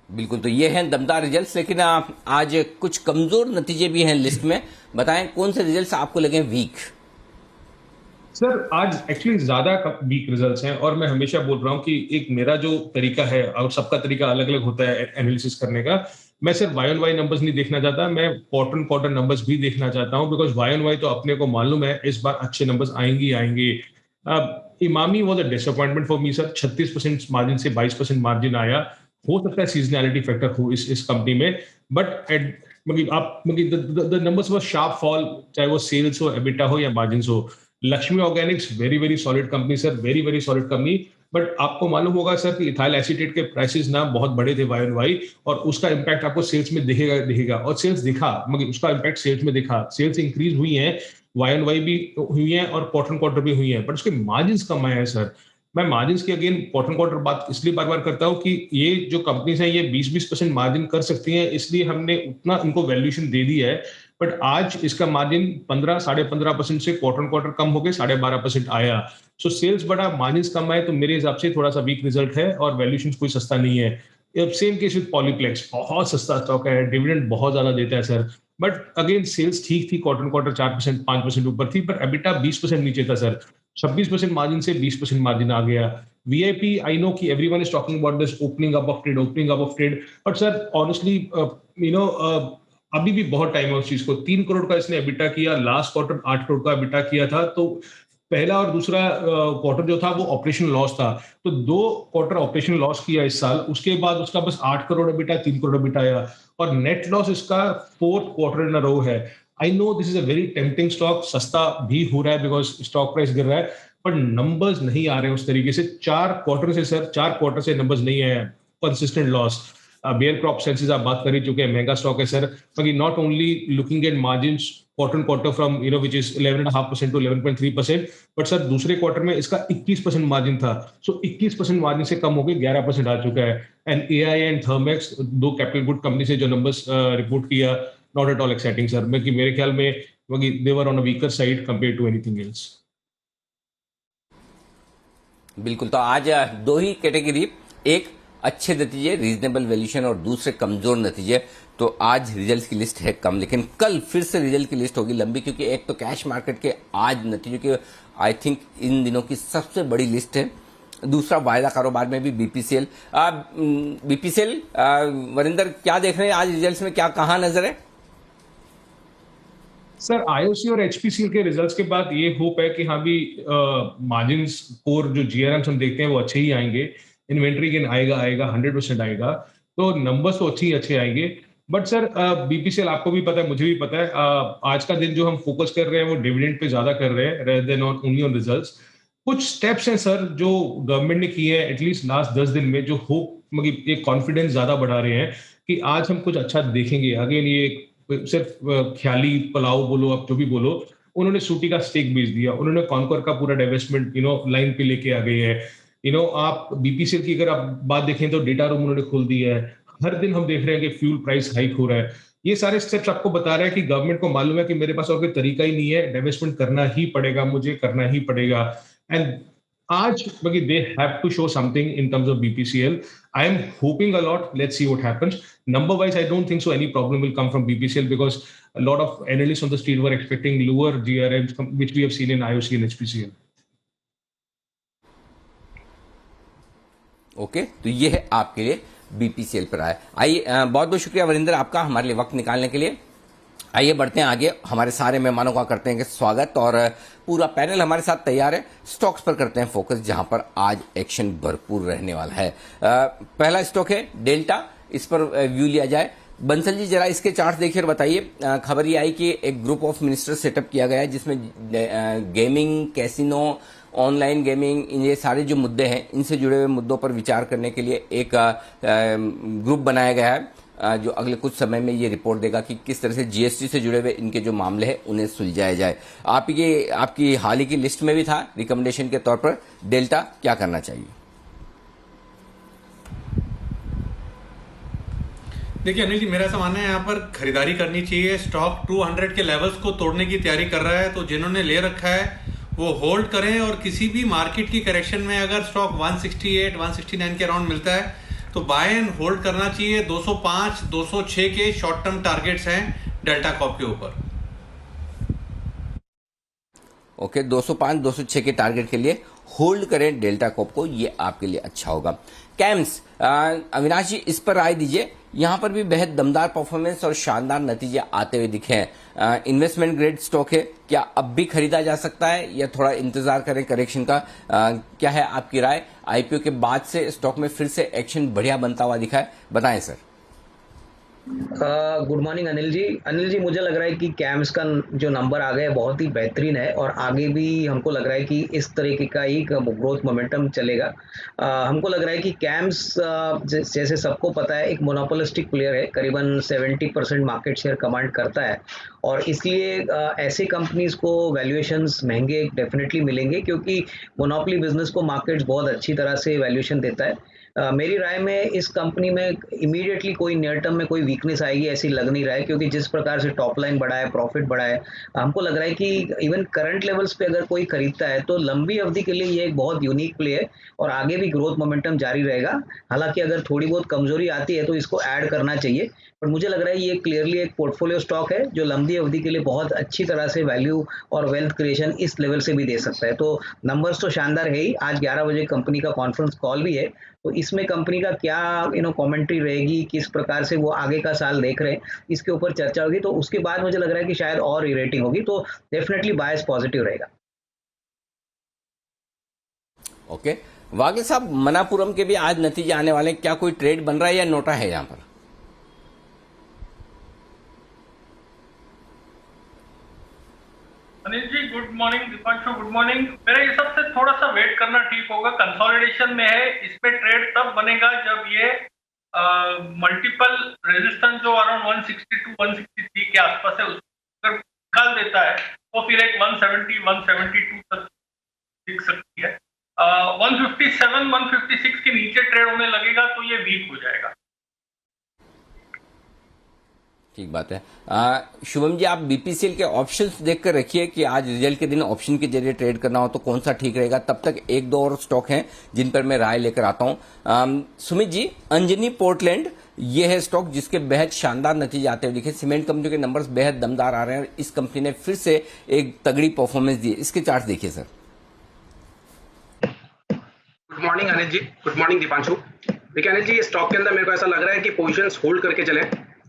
बिल्कुल, तो ये हैं दमदार रिजल्ट्स। लेकिन आज कुछ कमजोर नतीजे भी हैं लिस्ट में। बताएं कौन से रिजल्ट्स आपको लगे वीक? सर आज एक्चुअली ज्यादा वीक रिजल्ट्स हैं, और मैं हमेशा बोल रहा हूं कि एक मेरा जो तरीका है, और सबका तरीका अलग अलग होता है एनालिसिस करने का। मैं सिर्फ YoY नंबर्स नहीं देखना चाहता, मैं क्वार्टर नंबर्स भी देखना चाहता हूं, बिकॉज YoY तो अपने को मालूम है इस बार अच्छे नंबर्स आएंगे। Emami was a disappointment for me sir, 36% margin से 22% मार्जिन आया। हो सकता है सीजनैलिटी फैक्टर हो इस कंपनी में, बट मतलब आप the numbers were sharp fall, चाहे वो सेल्स हो, एबिटा हो या मार्जिन्स हो। Lakshmi Organics very very solid company sir, very very solid company. But आपको मालूम होगा सर कि इथाइल एसीटेट के प्राइसेस ना बहुत बड़े थे वाई एंड वाई, और उसका इम्पैक्ट आपको सेल्स में दिखेगा और सेल्स दिखा, मगर उसका इम्पैक्ट सेल्स में दिखा। सेल्स इंक्रीज हुई है, वाई एंड वाई भी हुई है और क्वार्टर क्वार्टर भी हुई है, बट उसके मार्जिन कम आए हैं सर। मैं मार्जिन की अगेन क्वार्टर क्वार्टर बात इसलिए बार बार करता हूं कि ये जो कंपनीज हैं ये 20-20% मार्जिन कर सकती हैं, इसलिए हमने उतना इनको वैल्यूएशन दे दी है। बट आज इसका मार्जिन 15-15.5% से क्वार्टर क्वार्टर कम हो गए 12.5% आया। सो सेल्स बड़ा, मार्जिन कम आए, तो मेरे हिसाब से थोड़ा सा वीक रिजल्ट है और वैल्यूएशन कोई सस्ता नहीं है। सेम केस विद पॉलीप्लेक्स, बहुत सस्ता स्टॉक है, डिविडेंड बहुत ज्यादा देता है सर। बट अगेन सेल्स ठीक थी, क्वार्टर क्वार्टर 4% 5% ऊपर थी, पर एबिटा 20% नीचे था सर। 26% मार्जिन से 20% मार्जिन आ गया। वीआईपी, आई नो कि everyone is talking about this opening up of trade, but sir honestly अभी भी बहुत टाइम है उस चीज को। 3 करोड़ का इसने एबिटा किया, लास्ट क्वार्टर 8 करोड़ का एबिटा किया था, तो पहला और दूसरा क्वार्टर जो था वो ऑपरेशनल लॉस था, तो 2 क्वार्टर ऑपरेशनल लॉस किया इस साल। उसके बाद उसका बस 8 करोड़ एबिटा, 3 करोड़ एबिटा आया, और नेट लॉस इसका 4th क्वार्टर इन अ रो है। I know this is a very tempting stock, सस्ता भी हो रहा है बिकॉज स्टॉक प्राइस गिर रहा है, पर नंबर्स नहीं आ रहे उस तरीके से। 4 क्वार्टर से नंबर्स नहीं आए, consistent loss. Bayer crop sciences आप बात करें, चूंकि महंगा स्टॉक है सर, बाकी not only looking at margins quarter from which is 11.5% to 11.3%, but sir दूसरे क्वार्टर में इसका 21% मार्जिन था, सो 21% मार्जिन से कम हो गए 11% आ चुका है। And AI and Thermax, 2 capital good company से जो नंबर्स रिपोर्ट किया, not at all exciting sir. मेरे ख्याल में they were on a weaker side compare to anything else. बिल्कुल, तो आज 2 ही कैटेगरी, एक अच्छे नतीजे रीजनेबल वैल्यूएशन और दूसरे कमजोर नतीजे। तो आज रिजल्ट की लिस्ट है कम, लेकिन कल फिर से रिजल्ट की लिस्ट होगी लंबी, क्योंकि एक तो कैश मार्केट के आज नतीजों की आई थिंक इन दिनों की सबसे बड़ी लिस्ट है। दूसरा वायदा कारोबार में भी बीपीसीएल। वरिंदर, क्या देख रहे हैं आज रिजल्ट्स में, क्या कहाँ नजर है? सर आईओसी और एचपीसीएल के रिजल्ट्स के बाद ये होप है कि हाँ भी मार्जिन्स और जो जीआरएम्स हम देखते हैं वो अच्छे ही आएंगे, इन्वेंट्री गेन आएगा 100% आएगा, तो नंबर्स तो अच्छे आएंगे। बट सर बीपीसीएल आपको भी पता है, मुझे भी पता है, आज का दिन जो हम फोकस कर रहे हैं वो डिविडेंड पे ज्यादा कर रहे हैं rather than only on results. कुछ स्टेप्स हैं सर जो गवर्नमेंट ने किए हैं एटलीस्ट लास्ट 10 दिन में, जो होप मतलब एक कॉन्फिडेंस ज्यादा बढ़ा रहे हैं कि आज हम कुछ अच्छा देखेंगे। अगेन ये सिर्फ ख्याली पलाव बोलो, आप जो भी बोलो, उन्होंने सूटी का स्टेक बेच दिया, उन्होंने कॉन्कर का पूरा डाइवेस्टमेंट लाइन पे लेके आ गए हैं। आप बीपीसीएल की अगर आप बात देखें तो डेटा रूम उन्होंने खोल दिया है, हर दिन हम देख रहे हैं कि फ्यूल प्राइस हाइक हो रहा है। ये सारे स्टेप्स आपको बता रहा है कि गवर्नमेंट को मालूम है कि मेरे पास और कोई तरीका ही नहीं है, डाइवेस्टमेंट करना ही पड़ेगा, मुझे करना ही पड़ेगा। एंड आज they have to show something in terms of BPCL. I am hoping a lot. Let's see what happens. Number wise, I don't think so any problem will come from BPCL because a lot of analysts on the street were expecting lower GRMs, which we have seen in IOC and HPCL. Okay, तो ये है आपके लिए BPCL पर आए। आइए, बहुत बहुत शुक्रिया वरिंदर आपका हमारे लिए वक्त निकालने के लिए। आइए बढ़ते हैं आगे, हमारे सारे मेहमानों का करते हैं स्वागत, और पूरा पैनल हमारे साथ तैयार है। स्टॉक्स पर करते हैं फोकस, जहां पर आज एक्शन भरपूर रहने वाला है। पहला स्टॉक है डेल्टा, इस पर व्यू लिया जाए। बंसल जी जरा इसके चार्ट देखिए और बताइए। खबर ये आई कि एक ग्रुप ऑफ मिनिस्टर्स सेटअप किया गया है जिसमें गेमिंग, कैसीनो, ऑनलाइन गेमिंग, ये सारे जो मुद्दे हैं इनसे जुड़े हुए मुद्दों पर विचार करने के लिए एक ग्रुप बनाया गया है, जो अगले कुछ समय में ये रिपोर्ट देगा कि किस तरह से जीएसटी से जुड़े हुए इनके जो मामले हैं उन्हें सुलझाया जाए। आपकी हाल ही की लिस्ट में भी था रिकमेंडेशन के तौर पर, डेल्टा क्या करना चाहिए? देखिए अनिल जी, मेरा ऐसा मानना है यहाँ पर खरीदारी करनी चाहिए। स्टॉक 200 के लेवल्स को तोड़ने की तैयारी कर रहा है, तो जिन्होंने ले रखा है वो होल्ड करें, और किसी भी मार्केट की करेक्शन में अगर स्टॉक 168, 169 के अराउंड मिलता है तो बाय एंड होल्ड करना चाहिए। 205, 206 के शॉर्ट टर्म टारगेट्स हैं डेल्टा कॉप के ऊपर। ओके, 205, 206 के टारगेट के लिए होल्ड करें डेल्टा कॉप को, ये आपके लिए अच्छा होगा। कैम्स, अविनाश जी इस पर राय दीजिए। यहां पर भी बेहद दमदार परफॉर्मेंस और शानदार नतीजे आते हुए दिखे हैं। इन्वेस्टमेंट ग्रेड स्टॉक है, क्या अब भी खरीदा जा सकता है या थोड़ा इंतजार करें करेक्शन का? क्या है आपकी राय? आईपीओ के बाद से स्टॉक में फिर से एक्शन बढ़िया बनता हुआ दिखा है, बताएं सर। गुड मॉर्निंग अनिल जी। अनिल जी, मुझे लग रहा है कि कैम्स का जो नंबर आ गया है बहुत ही बेहतरीन है और आगे भी हमको लग रहा है कि इस तरीके का ही ग्रोथ मोमेंटम चलेगा। हमको लग रहा है कि कैम्स जैसे सबको पता है एक मोनोपोलिस्टिक प्लेयर है, करीबन 70% मार्केट शेयर कमांड करता है और इसलिए ऐसे कंपनीज को वैल्यूएशंस महंगे डेफिनेटली मिलेंगे क्योंकि मोनोपोली बिजनेस को मार्केट्स बहुत अच्छी तरह से वैल्यूएशन देता है। मेरी राय में इस कंपनी में इमीडिएटली कोई नियर टर्म में कोई वीकनेस आएगी ऐसी लग नहीं रहा है क्योंकि जिस प्रकार से टॉप लाइन बढ़ा है, प्रॉफिट बढ़ा है, हमको लग रहा है कि इवन करंट लेवल्स पे अगर कोई खरीदता है तो लंबी अवधि के लिए ये एक बहुत यूनिक प्ले है और आगे भी ग्रोथ मोमेंटम जारी रहेगा। हालांकि अगर थोड़ी बहुत कमजोरी आती है तो इसको ऐड करना चाहिए, पर मुझे लग रहा है ये क्लियरली एक पोर्टफोलियो स्टॉक है जो लंबी अवधि के लिए बहुत अच्छी तरह से वैल्यू और वेल्थ क्रिएशन इस लेवल से भी दे सकता है। तो नंबर्स तो शानदार है ही। आज 11 बजे कंपनी का कॉन्फ्रेंस कॉल भी है, तो इसमें कंपनी का क्या कमेंट्री रहेगी, किस प्रकार से वो आगे का साल देख रहे हैं, इसके ऊपर चर्चा होगी। तो उसके बाद मुझे लग रहा है कि शायद और रेटिंग होगी, तो डेफिनेटली बायस पॉजिटिव रहेगा। ओके, वागे साहब, मनापुरम के भी आज नतीजे आने वाले हैं, क्या कोई ट्रेड बन रहा है या नोटा है यहां पर? Anil ji good morning, Deepanshu good morning. मेरे हिसाब से थोड़ा सा वेट करना ठीक होगा, कंसोलिडेशन में है, इसमें ट्रेड तब बनेगा जब ये मल्टीपल रेजिस्टेंस जो अराउंड 160 to 163 के आसपास है उसको निकाल देता है तो फिर एक 170 172 तक दिख सकती है। 157 156 के नीचे ट्रेड होने लगेगा तो ये वीक हो जाएगा। ठीक बात है। शुभम जी, आप बीपीसीएल के ऑप्शंस देखकर रखिए कि आज रिजल्ट के दिन ऑप्शन के जरिए ट्रेड करना हो तो कौन सा ठीक रहेगा। तब तक एक दो और स्टॉक हैं जिन पर मैं राय लेकर आता हूं। सुमित जी, अंजनी पोर्टलैंड ये है स्टॉक जिसके बेहद शानदार नतीजे आते हुए दिखे। सीमेंट कंपनी के नंबर्स बेहद दमदार आ रहे हैं और इस कंपनी ने फिर से एक तगड़ी परफॉर्मेंस दी है। इसके चार्ट देखिए sir. Good morning Anil ji, good morning Deepanshu. देखिए अनिल जी, ये स्टॉक के अंदर मेरे को ऐसा लग रहा है कि पोजीशंस होल्ड करके चले।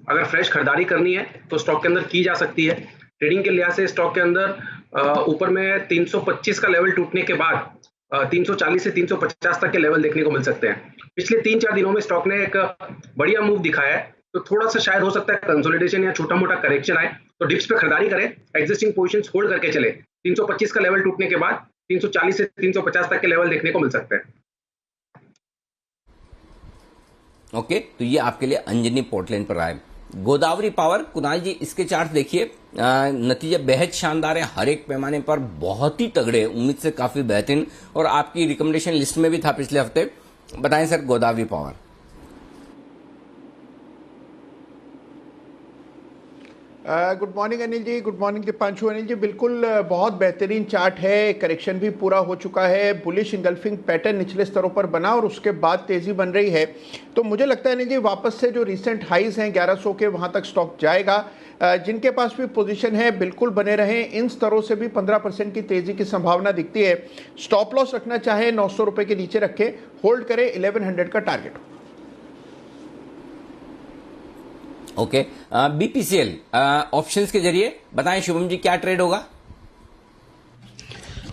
अगर फ्रेश खरीदारी करनी है तो स्टॉक के अंदर की जा सकती है। ट्रेडिंग के लिहाज से स्टॉक के अंदर ऊपर में 325 का लेवल टूटने के बाद 340 से 350 तक के लेवल देखने को मिल सकते हैं। पिछले 3-4 दिनों में स्टॉक ने एक बढ़िया मूव दिखाया है, तो थोड़ा सा शायद हो सकता है कंसोलिडेशन या छोटा मोटा करेक्शन आए तो डिप्स पे खरीदारी करें, एग्जिस्टिंग पोजीशंस होल्ड करके चले। 325 का लेवल टूटने के बाद 340 से 350 तक के लेवल देखने को मिल सकते हैं। ओके, तो ये आपके लिए अंजनी पोर्टलैंड पर आए। गोदावरी पावर, कुणाल जी इसके चार्ट देखिए। नतीजे बेहद शानदार है, हर एक पैमाने पर बहुत ही तगड़े, उम्मीद से काफी बेहतरीन और आपकी रिकमेंडेशन लिस्ट में भी था पिछले हफ्ते। बताएं sir, Godavari power. Good morning Anil ji, good morning Deepanshu. Anil ji बिल्कुल बहुत बेहतरीन चार्ट है, करेक्शन भी पूरा हो चुका है, बुलिश इंगल्फिंग पैटर्न निचले स्तरों पर बना और उसके बाद तेज़ी बन रही है। तो मुझे लगता है अनिल जी वापस से जो रिसेंट हाइज हैं 1100 के, वहाँ तक स्टॉक जाएगा। जिनके पास भी पोजीशन है बिल्कुल बने रहें, इन स्तरों से भी 15% की तेज़ी की संभावना दिखती है। स्टॉप लॉस रखना चाहे 900 रुपये के नीचे रखें, होल्ड करें 1100 का टारगेट। ओके, बीपीसीएल ऑप्शंस के जरिए बताएं शुभम जी क्या ट्रेड होगा।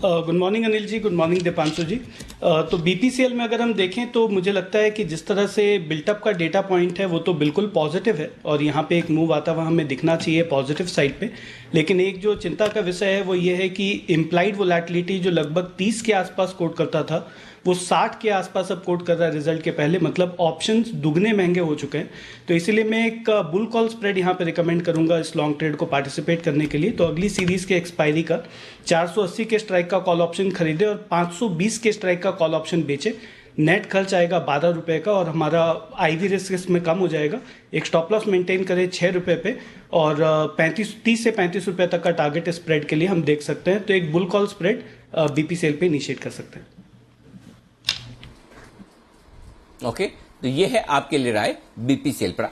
Good morning Anil ji, good morning Deepanshu जी। तो बीपीसीएल में अगर हम देखें तो मुझे लगता है कि जिस तरह से बिल्टअप का डेटा पॉइंट है वो तो बिल्कुल पॉजिटिव है और यहाँ पे एक मूव आता हुआ हमें दिखना चाहिए पॉजिटिव साइड पे। लेकिन एक जो चिंता का विषय है वो ये है कि इम्प्लाइड वोलेटिलिटी जो लगभग 30 के आसपास कोट करता था वो 60 के आसपास अब कोट कर रहा है रिजल्ट के पहले, मतलब ऑप्शंस दुगने महंगे हो चुके हैं। तो इसीलिए मैं एक बुल कॉल स्प्रेड यहाँ पे रिकमेंड करूंगा इस लॉन्ग ट्रेड को पार्टिसिपेट करने के लिए। तो अगली सीरीज के एक्सपायरी का 480 के स्ट्राइक का कॉल ऑप्शन खरीदे और 520 के स्ट्राइक का कॉल ऑप्शन बेचे। नेट खर्च आएगा 12 रुपये का और हमारा आईवी रिस्क इसमें कम हो जाएगा। एक स्टॉप लॉस मेंटेन करें 6 रुपये पे और 30 से 35 रुपये तक का टारगेट स्प्रेड के लिए हम देख सकते हैं। तो एक बुल कॉल स्प्रेड बीपीसीएल पे इनिशिएट कर सकते हैं। ओके, तो ये है आपके लिए राय बीपीसीएल पर।